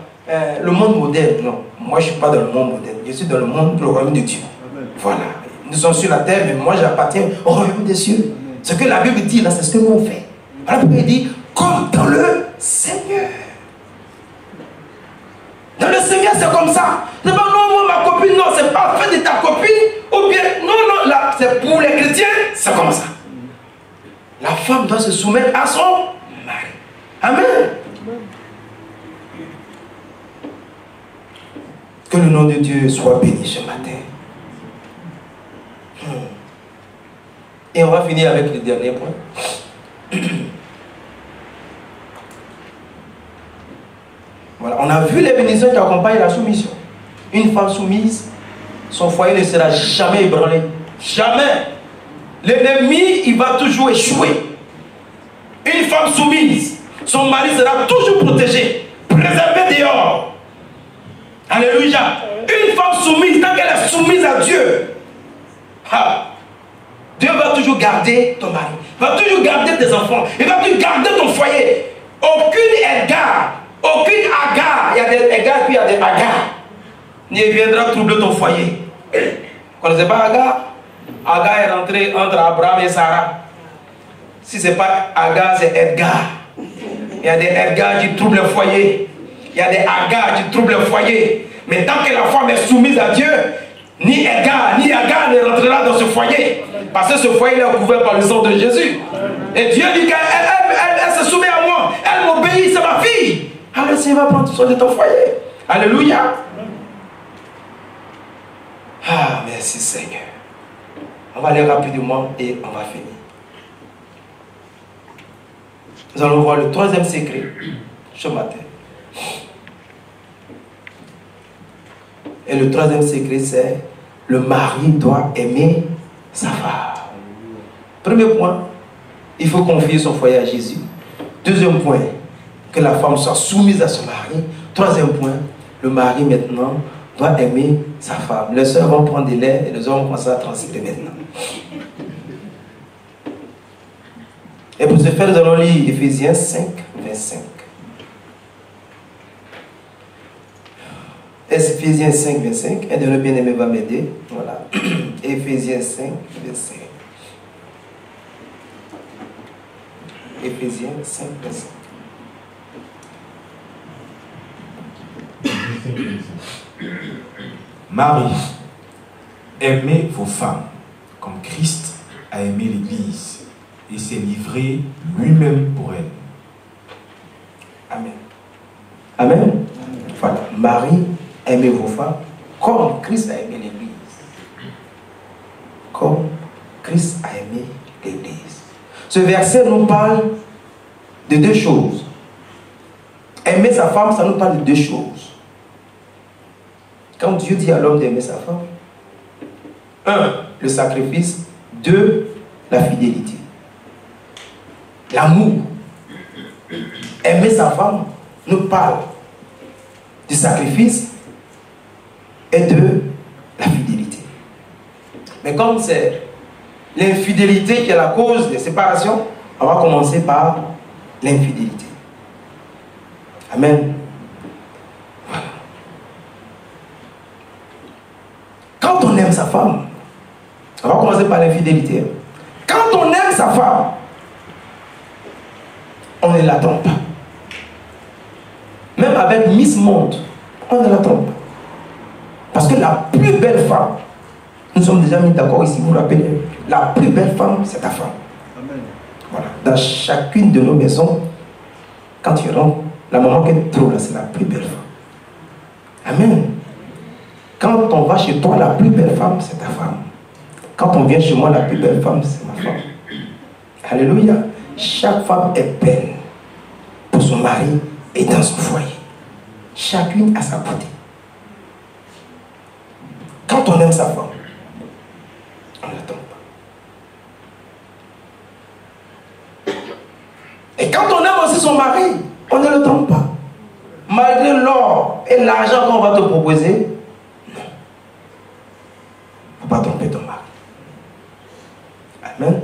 le monde moderne, non. Moi, je ne suis pas dans le monde moderne. Je suis dans le monde, le royaume de Dieu. Amen. Voilà. Nous sommes sur la terre, mais moi, j'appartiens au royaume des cieux. Amen. Ce que la Bible dit, là, c'est ce que nous on fait. Alors, il dit, comme dans le Seigneur. Dans le Seigneur, c'est comme ça. C'est pas non, moi, ma copine, non, c'est pas fait de ta copine, ou bien, non, non, là, c'est pour les chrétiens, c'est comme ça. La femme doit se soumettre à son mari. Amen. Que le nom de Dieu soit béni ce matin. Et on va finir avec le dernier point. Voilà, on a vu les bénédictions qui accompagnent la soumission. Une femme soumise, son foyer ne sera jamais ébranlé. Jamais. L'ennemi, il va toujours échouer. Une femme soumise, son mari sera toujours protégé, préservé dehors. Alléluia. Une femme soumise, tant qu'elle est soumise à Dieu, Dieu va toujours garder ton mari, va toujours garder tes enfants, il va toujours garder ton foyer. Aucune égard, aucune agar, il y a des égards puis il y a des agars, ne viendra troubler ton foyer. Vous ne connaissez pas Agar? Agar est rentré entre Abraham et Sarah. Si ce n'est pas Agar, c'est Edgar. Il y a des Edgar qui troublent le foyer. Il y a des Agar qui troublent le foyer. Mais tant que la femme est soumise à Dieu, ni Edgar, ni Agar ne rentrera dans ce foyer. Parce que ce foyer est couvert par le sang de Jésus. Et Dieu dit qu'elle se soumet à moi. Elle m'obéit, c'est ma fille. Alors le Seigneur va prendre soin de ton foyer. Alléluia. Ah, merci Seigneur. On va aller rapidement et on va finir. Nous allons voir le troisième secret ce matin. Et le troisième secret, c'est le mari doit aimer sa femme. Premier point, il faut confier son foyer à Jésus. Deuxième point, que la femme soit soumise à son mari. Troisième point, le mari maintenant doit aimer sa femme. Les soeurs vont prendre des laits et les hommes vont commencer à transiter maintenant. Et pour ce faire, nous allons lire Éphésiens 5, 25. Éphésiens 5, 25. Un de nos bien-aimés va m'aider. Voilà. Éphésiens 5, 25. Éphésiens 5, 25. Marie, aimez vos femmes comme Christ a aimé l'Église et s'est livré lui-même pour elle. Amen. Amen. Voilà. Marie, aimez vos femmes comme Christ a aimé l'Église. Comme Christ a aimé l'Église. Ce verset nous parle de deux choses. Aimer sa femme, ça nous parle de deux choses. Quand Dieu dit à l'homme d'aimer sa femme, 1, le sacrifice, 2, la fidélité. L'amour. Aimer sa femme nous parle du sacrifice et de la fidélité. Mais comme c'est l'infidélité qui est la cause des séparations, on va commencer par l'infidélité. Amen. Voilà. Quand on aime sa femme, on va commencer par l'infidélité. Quand on aime sa femme, on ne l'attend pas. Même avec Miss Monde, on ne l'attend pas. Parce que la plus belle femme, nous sommes déjà mis d'accord ici, vous vous rappelez, la plus belle femme, c'est ta femme. Amen. Voilà. Dans chacune de nos maisons, quand tu rentres, la maman que tu trouves là, c'est la plus belle femme. Amen. Quand on va chez toi, la plus belle femme, c'est ta femme. Quand on vient chez moi, la plus belle femme, c'est ma femme. Alléluia. Chaque femme est belle pour son mari et dans son foyer. Chacune a sa beauté. Quand on aime sa femme, on ne l'attend pas. Et quand on aime aussi son mari, on ne le trompe pas. Malgré l'or et l'argent qu'on va te proposer, non. Il ne faut pas tromper ton mari. Amen.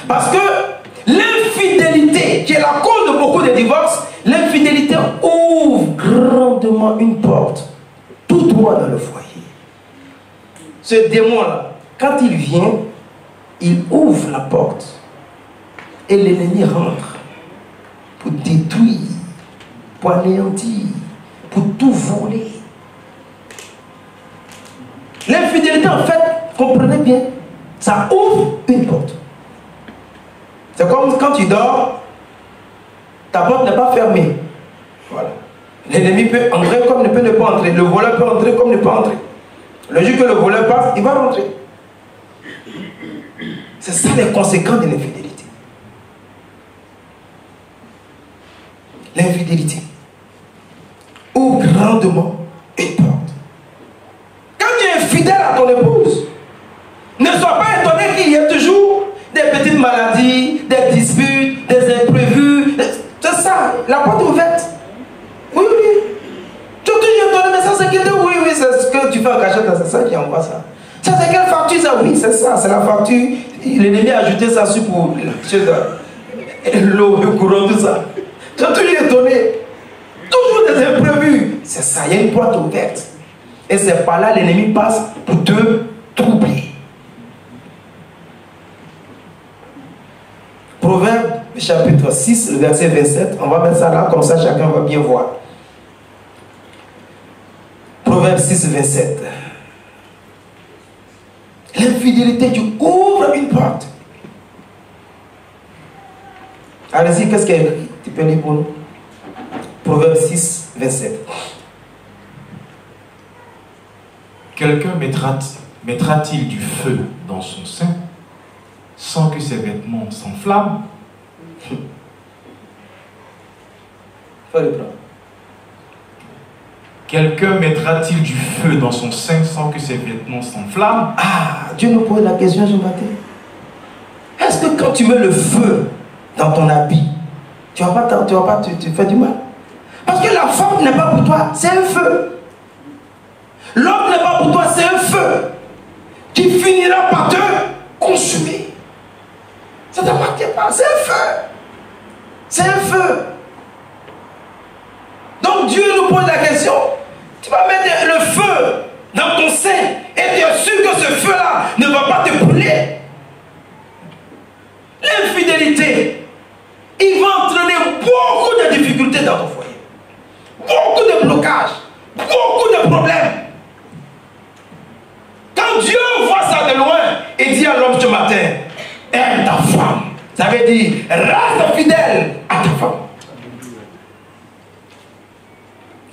Parce que l'infidélité, qui est la cause de beaucoup de divorces, l'infidélité ouvre grandement une porte tout droit dans le foyer. Ce démon-là, quand il vient, il ouvre la porte et l'ennemi rentre pour détruire, pour anéantir, pour tout voler. L'infidélité, en fait, comprenez bien, ça ouvre une porte. C'est comme quand tu dors, ta porte n'est pas fermée. Voilà. L'ennemi peut entrer comme ne peut ne pas entrer. Le voleur peut entrer comme ne peut entrer. Le jour que le voleur passe, il va rentrer. C'est ça les conséquences de l'infidélité. L'infidélité ouvre grandement une porte. Quand tu es fidèle à ton épouse, ne sois pas étonné qu'il y ait toujours des petites maladies, des disputes, des imprévus. C'est ça, la porte est ouverte. Oui, oui. Tu es toujours étonné, mais ça c'est qui dit oui, oui, c'est ce que tu fais en cachette, c'est ça qui envoie ça. Ça c'est quelle facture ça? Oui, c'est ça, c'est la facture. L'ennemi a ajouté ça sur pour l'eau, le courant, tout ça. Tu es toujours étonné. Toujours des imprévus. C'est ça, il y a une porte ouverte. Et c'est par là l'ennemi passe pour te troubler. Proverbe chapitre 6, le verset 27. On va mettre ça là, comme ça chacun va bien voir. Proverbe 6, 27. L'infidélité, tu ouvres une porte. Allez-y, qu'est-ce qu'il y a écrit? Tu peux lire pour nous? Proverbe 6, 27. Quelqu'un mettra-t-il du feu dans son sein sans que ses vêtements s'enflamment? Faut le prendre. Quelqu'un mettra-t-il du feu dans son sein sans que ses vêtements s'enflamment? Ah, Dieu nous pose la question ce matin. Est-ce que quand tu mets le feu dans ton habit, tu vas pas te faire du mal? Parce que la femme n'est pas pour toi, c'est un feu. L'homme n'est pas pour toi, c'est un feu qui finira par te consumer. Ça ne t'appartient pas, c'est un feu. C'est un feu. Donc Dieu nous pose la question. Tu vas mettre le feu dans ton sein et tu es sûr que ce feu-là ne va pas te brûler. L'infidélité, il va entraîner beaucoup de difficultés dans ton foyer. Beaucoup de blocages, beaucoup de problèmes. Quand Dieu voit ça de loin, il dit à l'homme ce matin, aime ta femme. Ça veut dire, reste fidèle à ta femme.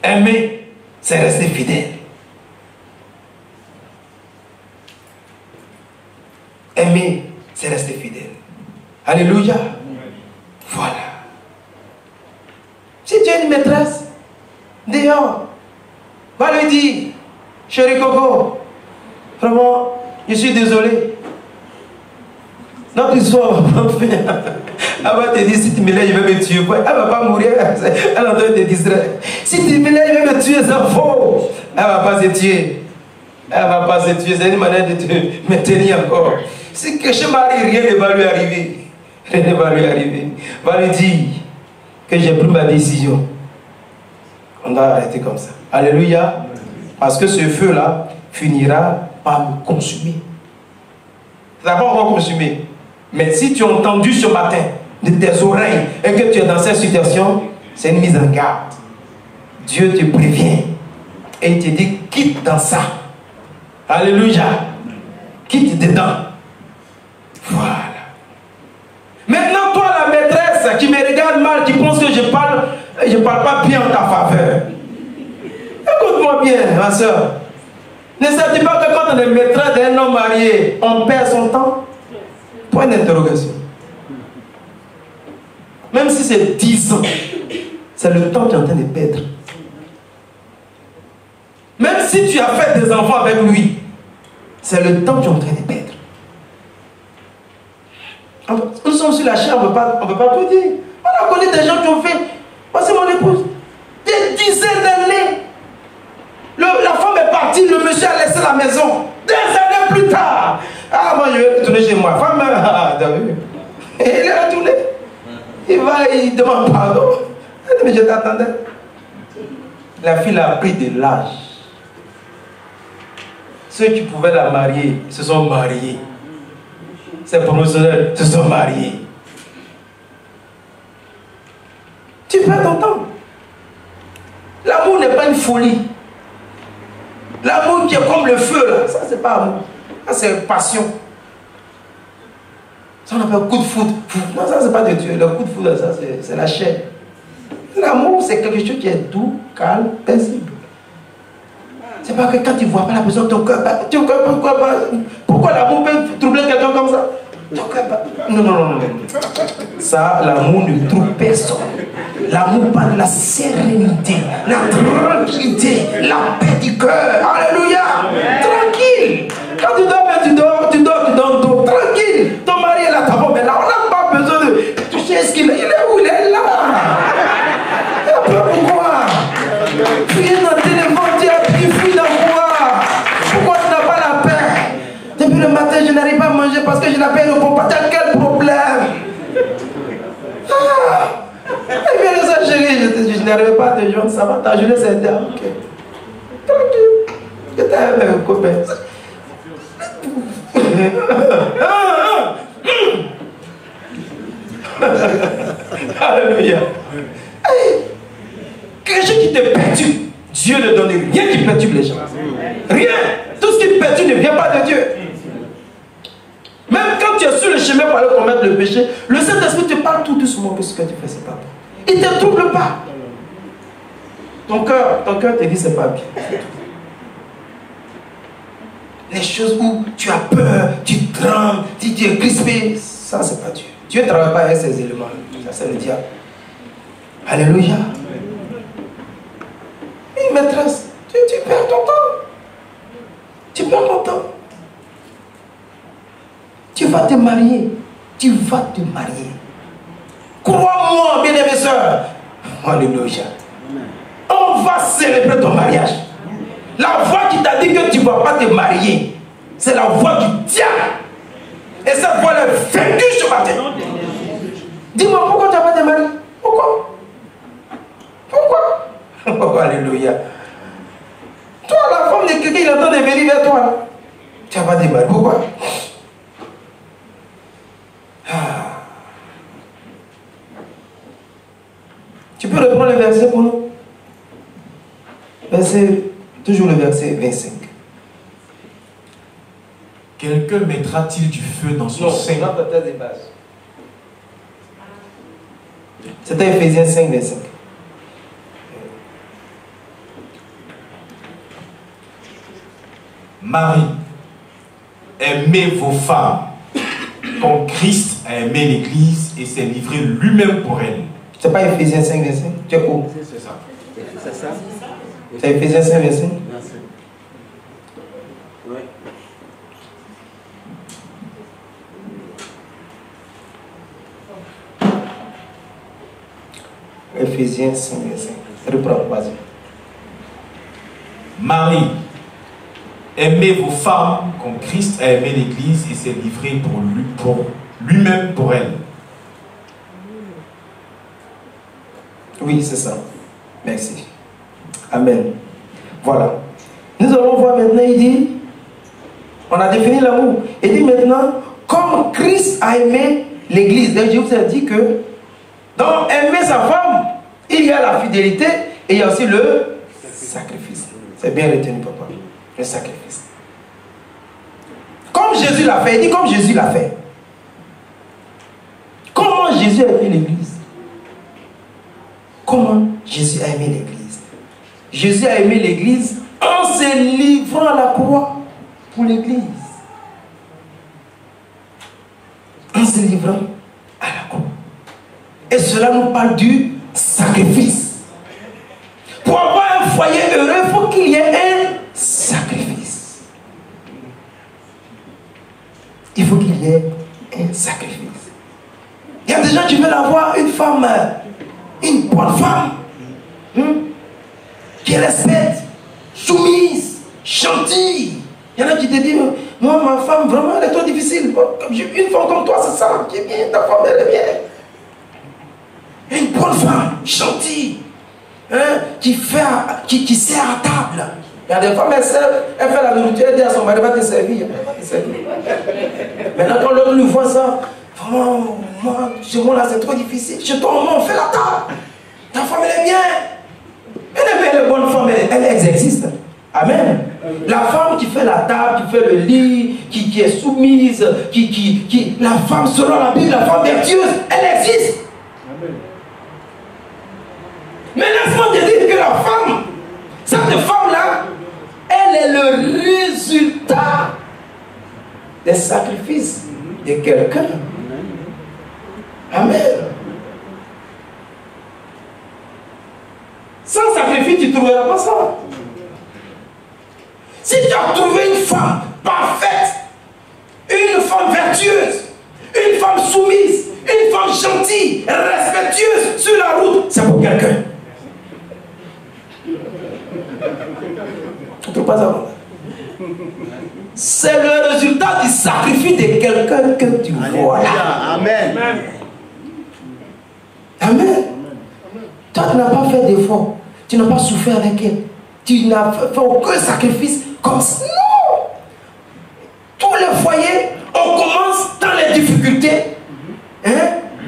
Aimer, c'est rester fidèle. Aimer, c'est rester fidèle. Alléluia. Voilà. Si tu as une maîtresse, dehors, va lui dire, chérie Coco, vraiment, je suis désolé. Notre histoire va pas faire. Elle va te dire, si tu me lèves, je vais me tuer. Elle ne va pas mourir, elle est en train de te distraire. Si tu me lèves, je vais me tuer, c'est faux. Elle ne va pas se tuer. Elle ne va pas se tuer, c'est une manière de te maintenir encore. Si que je marie, rien ne va lui arriver. Rien ne va lui arriver. Va lui dire que j'ai pris ma décision. On doit arrêter comme ça. Alléluia. Parce que ce feu-là finira par me consumer. Ça ne va pas encore consumer. Mais si tu as entendu ce matin de tes oreilles et que tu es dans cette situation, c'est une mise en garde. Dieu te prévient et il te dit quitte dans ça. Alléluia. Quitte dedans. Voilà. Maintenant, toi, la maîtresse qui me regarde mal, qui pense que je parle pas bien en ta faveur. Écoute-moi bien, ma soeur. Ne sais-tu pas que quand on est maîtresse d'un homme marié, on perd son temps? Point d'interrogation. Même si c'est 10 ans, c'est le temps que tu es en train de perdre. Même si tu as fait des enfants avec lui, c'est le temps que tu es en train de perdre. Nous sommes sur la chair, on ne peut pas tout dire. On a connu des gens qui ont fait, c'est mon épouse, des dizaines d'années. La femme est partie, le monsieur a laissé la maison. Des années plus tard. Ah, moi je vais retourner chez moi. Femme, t'as vu? Et il est retourné. Il demande pardon. Elle dit, mais je t'attendais. La fille a pris de l'âge. Ceux qui pouvaient la marier se sont mariés. Ces promotionnels se sont mariés. Tu perds ton temps. L'amour n'est pas une folie. L'amour qui est comme le feu, là, ça c'est pas amour. Ça c'est passion. Ça on appelle coup de foudre. Non, ça c'est pas de Dieu. Le coup de foudre, ça c'est la chair. L'amour c'est quelque chose qui est doux, calme, paisible. C'est pas que quand tu ne vois pas la personne, ton cœur bat. Pourquoi l'amour peut troubler quelqu'un comme ça? Ton cœur bat. Non. Ça, l'amour ne trouble personne. L'amour parle de la sérénité, la tranquillité, la paix du cœur. Alléluia. Tranquille. Quand tu dors, tranquille. Ton mari est là, t'as bon, mais là, on n'a pas besoin de toucher ce qu'il est. Il est où? Il est là. Pourquoi? Tu es dans le téléphone, tu fuis dans quoi? Pourquoi tu n'as pas la paix? Depuis le matin, je n'arrive pas à manger parce que je n'ai pas répondu. Tu as quel problème? Et bien, ça, chérie, je n'arrivais pas à te joindre, ça va, ta journée c'est bien. Ok. Tranquille. Je t'ai un copain. Alléluia. Quelque chose qui te perturbe, Dieu ne donne rien qui perturbe les gens. Rien. Tout ce qui te perturbe ne vient pas de Dieu. Même quand tu es sur le chemin pour aller commettre le péché, le Saint-Esprit te parle tout doucement que ce que tu fais, c'est pas bon. Il ne te trouble pas. Ton cœur te dit c'est pas bien. les choses où tu as peur, tu trembles, tu es crispé, ça c'est pas Dieu. Dieu ne travaille pas avec ces éléments. Ça c'est le diable. Alléluia. Une maîtresse, tu perds ton temps. Tu perds ton temps. Tu vas te marier. Tu vas te marier. Crois-moi, bien-aimée soeur. Alléluia. On va célébrer ton mariage. La voix qui t'a dit que tu ne vas pas te marier, c'est la voix du diable. Et cette voix est vaincue ce matin. Dis-moi pourquoi tu n'as pas te marier. Pourquoi? Oh, alléluia. Toi, la femme de quelqu'un, il entend de venir vers toi. Là. Tu n'as pas te marier. Pourquoi? Tu peux reprendre le verset pour nous? Toujours le verset 25. Quelqu'un mettra-t-il du feu dans son sein? Non, peut-être des bases. C'était Ephésiens 5, 25. Marie, aimez vos femmes, comme Christ a aimé l'Église et s'est livré lui-même pour elle. C'est pas Ephésiens 5, 25? Tu es où? C'est ça. C'est ça? C'est Ephésiens 5, 25? Oui. Ephésiens 5, 25. Reprends, vas-y. Marie, aimez vos femmes comme Christ a aimé l'Église et s'est livré pour lui-même pour elle. Oui, c'est ça. Merci. Amen. Voilà. Nous allons voir maintenant, il dit, on a défini l'amour. Il dit maintenant, comme Christ a aimé l'Église. Donc je vous ai dit que dans aimer sa femme, il y a la fidélité et il y a aussi le sacrifice. C'est bien retenu, papa. Le sacrifice. Comme Jésus l'a fait, il dit comme Jésus l'a fait. Comment Jésus a aimé l'Église? Comment Jésus a aimé l'Église? Jésus a aimé l'Église en se livrant à la croix pour l'Église. En se livrant à la croix. Et cela nous parle du sacrifice. Pour avoir un foyer heureux, il faut qu'il y ait un sacrifice. Il faut qu'il y ait un sacrifice. Il y a des gens qui veulent avoir une femme, une bonne femme, qui respecte, soumise, gentille. Il y en a qui te disent, moi ma femme vraiment elle est trop difficile. Une femme comme toi c'est ça qui est bien, ta femme elle est bien. Une bonne femme, gentille, qui sert à table. Il y a des femmes, elle fait la nourriture, elle dit à son mari, va te servir. Maintenant quand l'autre lui voit ça, vraiment, moi, chez moi là c'est trop difficile. Chez toi, on fait la table. Ta femme elle est bien. Elle est bonne femme, elle existe. Amen. La femme qui fait la table, qui fait le lit, qui est soumise, la femme selon la Bible, la femme vertueuse, elle existe. Amen. Mais laisse-moi te dire que la femme, cette femme-là, elle est le résultat des sacrifices de quelqu'un. Amen. Sans sacrifice, tu ne trouveras pas ça. Si tu as trouvé une femme parfaite, une femme vertueuse, une femme soumise, une femme gentille, respectueuse sur la route, c'est pour quelqu'un. Tu ne trouves pas ça? C'est le résultat du sacrifice de quelqu'un que tu vois là. Amen. Amen. Toi, tu n'as pas fait d'effort. Tu n'as pas souffert avec elle. Tu n'as fait aucun sacrifice comme ça. Non. Tous les foyers, on commence dans les difficultés.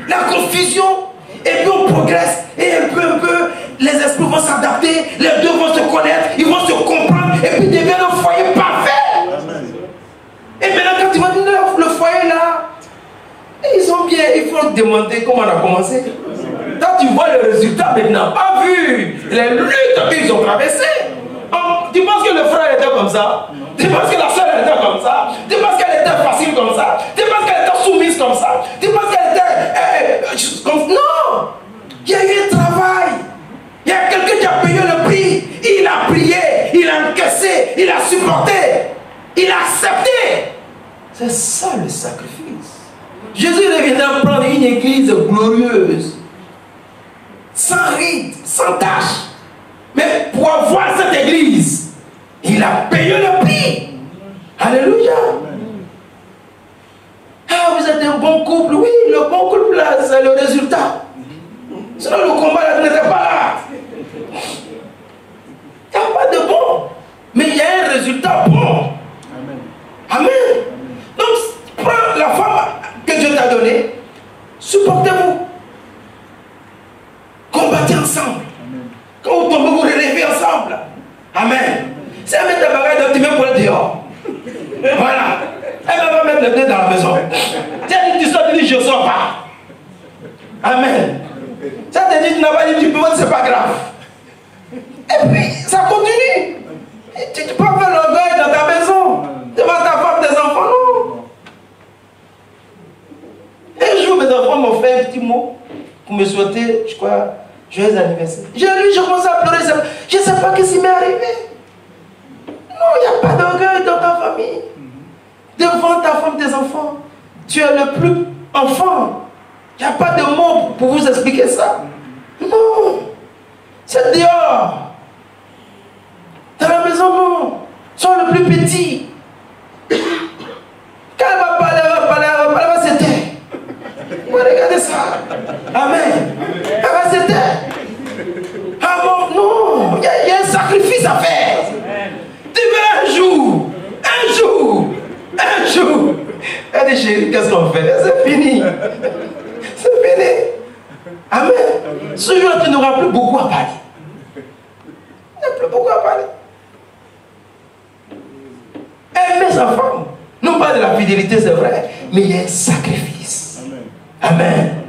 La confusion. Et puis on progresse. Et un peu, les esprits vont s'adapter. Les deux vont se connaître. Ils vont se comprendre. Et puis deviennent un foyer parfait. Et maintenant, quand tu vas dire le foyer là, ils sont bien. Il faut demander comment on a commencé. Quand tu vois le résultat, mais tu n'as pas vu les luttes qu'ils ont traversées. Tu penses que le frère était comme ça? Tu penses que la soeur était comme ça? Tu penses qu'elle était facile comme ça? Tu penses qu'elle était soumise comme ça? Tu penses qu'elle était comme... Non! Il y a eu un travail. Il y a quelqu'un qui a payé le prix. Il a prié, il a encaissé, il a supporté, il a accepté. C'est ça le sacrifice. Jésus reviendra prendre une église glorieuse, sans rite, sans tâche. Mais pour avoir cette église, il a payé le prix. Alléluia. Ah, vous êtes un bon couple. Oui, le bon couple là, c'est le résultat. Sinon le combat là n'était pas là. Il n'y a pas de bon. Mais il y a un résultat bon. Amen. Donc, prends la femme que Dieu t'a donnée. Supportez-vous. Combattez ensemble. Quand vous tombez, vous relevez ensemble. Amen. Si elle met des bagages, tu mets pour le dehors. Voilà. Elle va mettre le pied dans la maison. Si elle dit tu sors, tu dis je ne sors pas. Amen. Si elle te dit tu n'as pas dit tu peux, c'est pas grave. Et puis ça continue. Tu peux faire l'orgueil dans ta maison, devant ta femme, tes enfants, non. Un jour, mes enfants m'ont fait un petit mot pour me souhaiter, je crois, joyeux anniversaire. Je commence à pleurer. Je ne sais pas ce qui m'est arrivé. Non, il n'y a pas d'orgueil dans ta famille. Devant ta femme, tes enfants. Tu es le plus enfant. Il n'y a pas de mots pour vous expliquer ça. Non. C'est dehors. Dans la maison, non. Sois le plus petit. Quand elle va parler, elle va se taire. Vous regardez ça. Amen. Elle va se taire. Ah bon, non. Il y a un sacrifice à faire. Tu veux un jour. Elle dit, chérie, qu'est-ce qu'on fait? C'est fini. C'est fini. Amen. Ce jour-là, tu n'auras plus beaucoup à parler. Il n'y a plus beaucoup à parler. Aimer sa femme. Non pas de la fidélité, c'est vrai, mais il y a un sacrifice. Amen.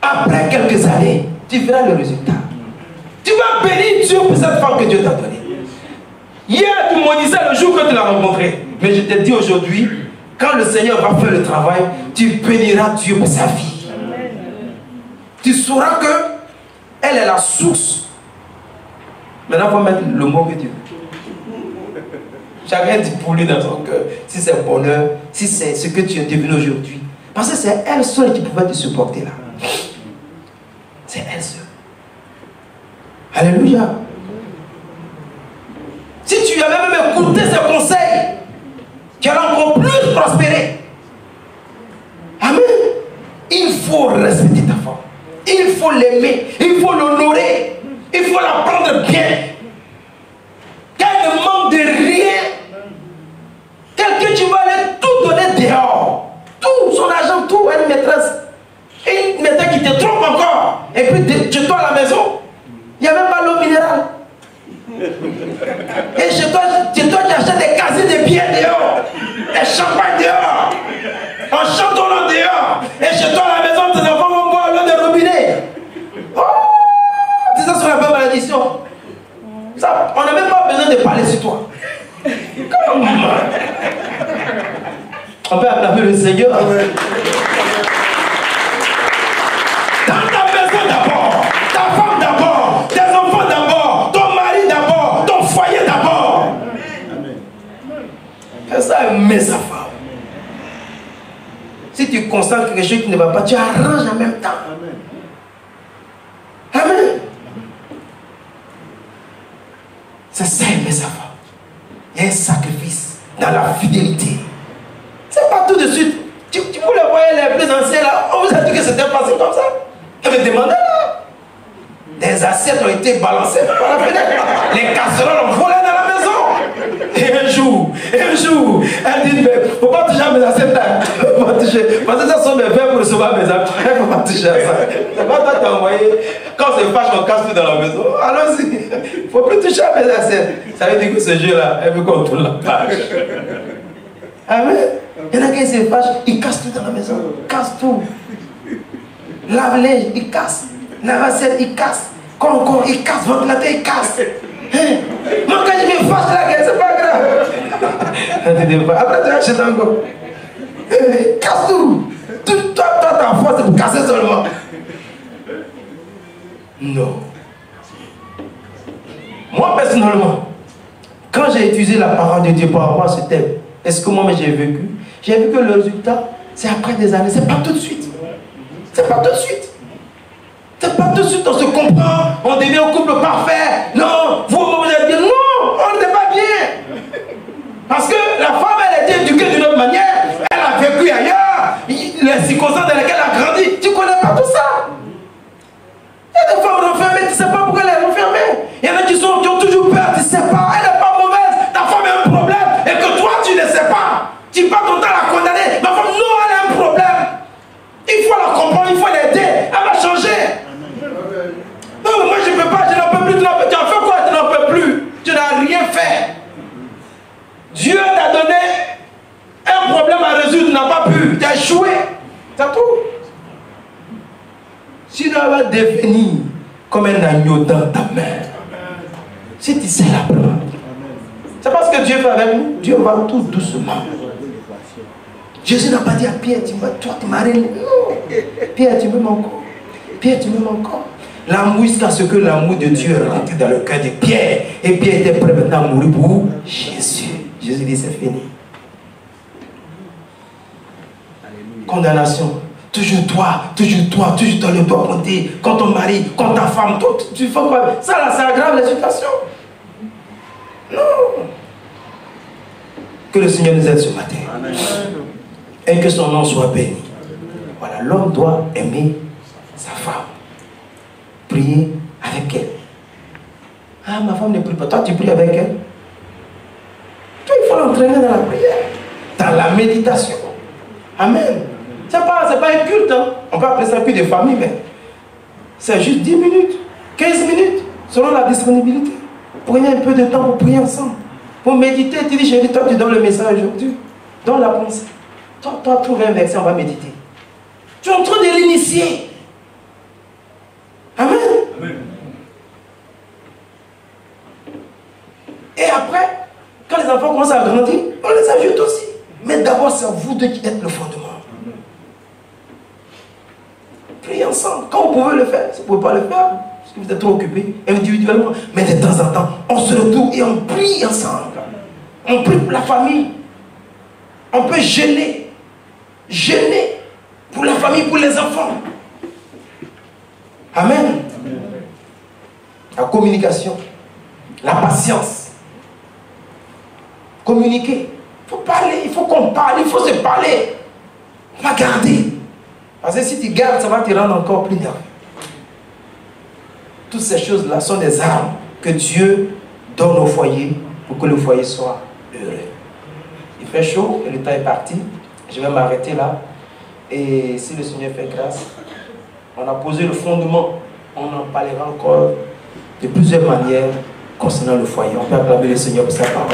Après quelques années, tu verras le résultat. Tu vas bénir Dieu pour cette femme que Dieu t'a donnée. Hier, tu maudissais le jour que tu l'as rencontrée. Mais je te dis aujourd'hui, quand le Seigneur va faire le travail, tu béniras Dieu pour sa vie. Tu sauras que elle est la source. Maintenant, il faut mettre le mot que tu veux. Chacun dit pour lui dans son cœur, si c'est bonheur, si c'est ce que tu es devenu aujourd'hui. Parce que c'est elle seule qui pouvait te supporter là. C'est elle seule. Alléluia. Si tu avais même écouté ses conseils, tu allais encore plus prospérer. Amen. Il faut respecter ta femme. Il faut l'aimer. Il faut l'honorer. Il faut la prendre bien. Qu'elle ne manque de rien. Quelqu'un, tu vas aller tout donner dehors. Tout, son argent, tout, à une maîtresse. Et une maîtresse qui te trompe encore. Et puis, chez toi à la maison, il n'y a même pas l'eau minérale. Et chez toi tu achètes des casiers de biens dehors. Des champagnes dehors. En chantant dehors. Et chez toi à la maison, tes enfants vont boire l'eau de robinet. Oh, c'est ça sur la même malédiction. Ça, on n'a même pas besoin de parler sur toi. Comment? On peut acclamer le Seigneur. Dans ta maison d'abord, ta femme d'abord, tes enfants d'abord, ton mari d'abord, ton foyer d'abord. Fais ça, aimer sa femme. Si tu constates quelque chose qui ne va pas, tu arranges en même temps. Amen. C'est ça, aimer sa femme. Il y a un sacrifice dans la fidélité. C'est pas tout de suite. Tu vous les voyez les plus anciens là, on vous a dit que c'était passé comme ça. Et me demandez là. Des assiettes ont été balancées par la fenêtre. Les casseroles ont volé dans la maison. Et un jour, elle dit, mais faut pas toucher à mes assiettes là. Faut pas toucher. Parce que ça sont mes verres pour recevoir mes assiettes. Il ne faut pas toucher à ça. C'est pas toi qui t'as envoyé. Quand c'est fâche, on casse tout dans la maison. Allons-y. Il ne faut plus toucher à mes assiettes. Ça veut dire que ce jeu-là, elle veut qu'on tourne la page. Amen. Il y en a qui se fâchent, ils cassent tout dans la maison. Ils cassent tout. Lave-linge, ils cassent. Lave-assiette, ils cassent. Concombre, ils cassent. Ventilateur, ils cassent. Hein? Moi, quand je me fâche là, c'est pas grave. Après, tu achètes encore. Casse tout. Toi, ta force, c'est pour casser seulement. Non. Moi, personnellement, quand j'ai utilisé la parole de Dieu par rapport à ce thème, est-ce que moi j'ai vécu? J'ai vu que le résultat, c'est après des années, c'est pas tout de suite. C'est pas tout de suite. C'est pas tout de suite, on se comprend, on devient un couple parfait. Non, vous êtes bien. Non, on n'était pas bien. Parce que la femme, elle a été éduquée d'une autre manière, elle a vécu ailleurs, les circonstances dans lesquelles elle a grandi. Tu connais pas tout ça. Il y a des femmes renfermées, tu ne sais pas pourquoi elle est renfermée. Il y en a qui ont toujours peur, tu ne sais pas. Elle n'est pas mauvaise, ta femme a un problème et que toi tu ne sais pas. Tu passes ton temps à la condamner. Ma femme, non, elle a un problème. Il faut la comprendre, il faut l'aider. Elle va changer. Non, mais moi je ne peux pas, je n'en peux plus. Tu as fait quoi? Tu n'en peux plus. Tu n'as rien fait. Dieu t'a donné un problème à résoudre, tu n'as pas pu. Tu as échoué. C'est tout. Si tu vas devenir comme un agneau dans ta main, si tu sais la prendre, c'est parce que Dieu fait avec nous. Dieu va tout doucement. Jésus n'a pas dit à Pierre, toi tu m'as réuni. Non. Pierre, tu m'aimes encore. Pierre, tu m'aimes encore. L'amour, jusqu'à ce que l'amour de Dieu rentre dans le cœur de Pierre. Et Pierre était prêt maintenant à mourir pour Jésus. Jésus dit, c'est fini. Condamnation. Toujours toi, toujours dans le doigt pointé. Quand ton mari, quand ta femme, tu fais quoi? Ça là, ça aggrave la situation. Non. Que le Seigneur nous aide ce matin. Amen. Et que son nom soit béni. Voilà, l'homme doit aimer sa femme. Prier avec elle. Ah, ma femme ne prie pas. Toi, tu pries avec elle. Toi, il faut l'entraîner dans la prière. Dans la méditation. Amen. C'est pas un culte. Hein. On peut appeler ça un culte de famille, mais c'est juste 10 minutes, 15 minutes, selon la disponibilité. Prenez un peu de temps pour prier ensemble. Pour méditer, tu dis, chérie, toi, tu donnes le message aujourd'hui. Donne la pensée. Toi, trouve un verset, on va méditer. Tu es en train de l'initier. Amen. Amen. Et après, quand les enfants commencent à grandir, on les ajoute aussi. Mais d'abord, c'est à vous deux qui êtes le fondement. Priez ensemble. Quand vous pouvez le faire, si vous ne pouvez pas le faire, parce que vous êtes trop occupés individuellement, mais de temps en temps, on se retrouve et on prie ensemble. On prie pour la famille. On peut jeûner pour la famille, pour les enfants. Amen. Amen. La communication, la patience. Communiquer. Il faut parler, il faut qu'on parle, il faut se parler. Pas garder. Parce que si tu gardes, ça va te rendre encore plus nerveux. Toutes ces choses-là sont des armes que Dieu donne au foyer pour que le foyer soit heureux. Il fait chaud et le temps est parti. Je vais m'arrêter là. Et si le Seigneur fait grâce, on a posé le fondement. On en parlera encore de plusieurs manières concernant le foyer. On peut acclamer le Seigneur pour sa parole.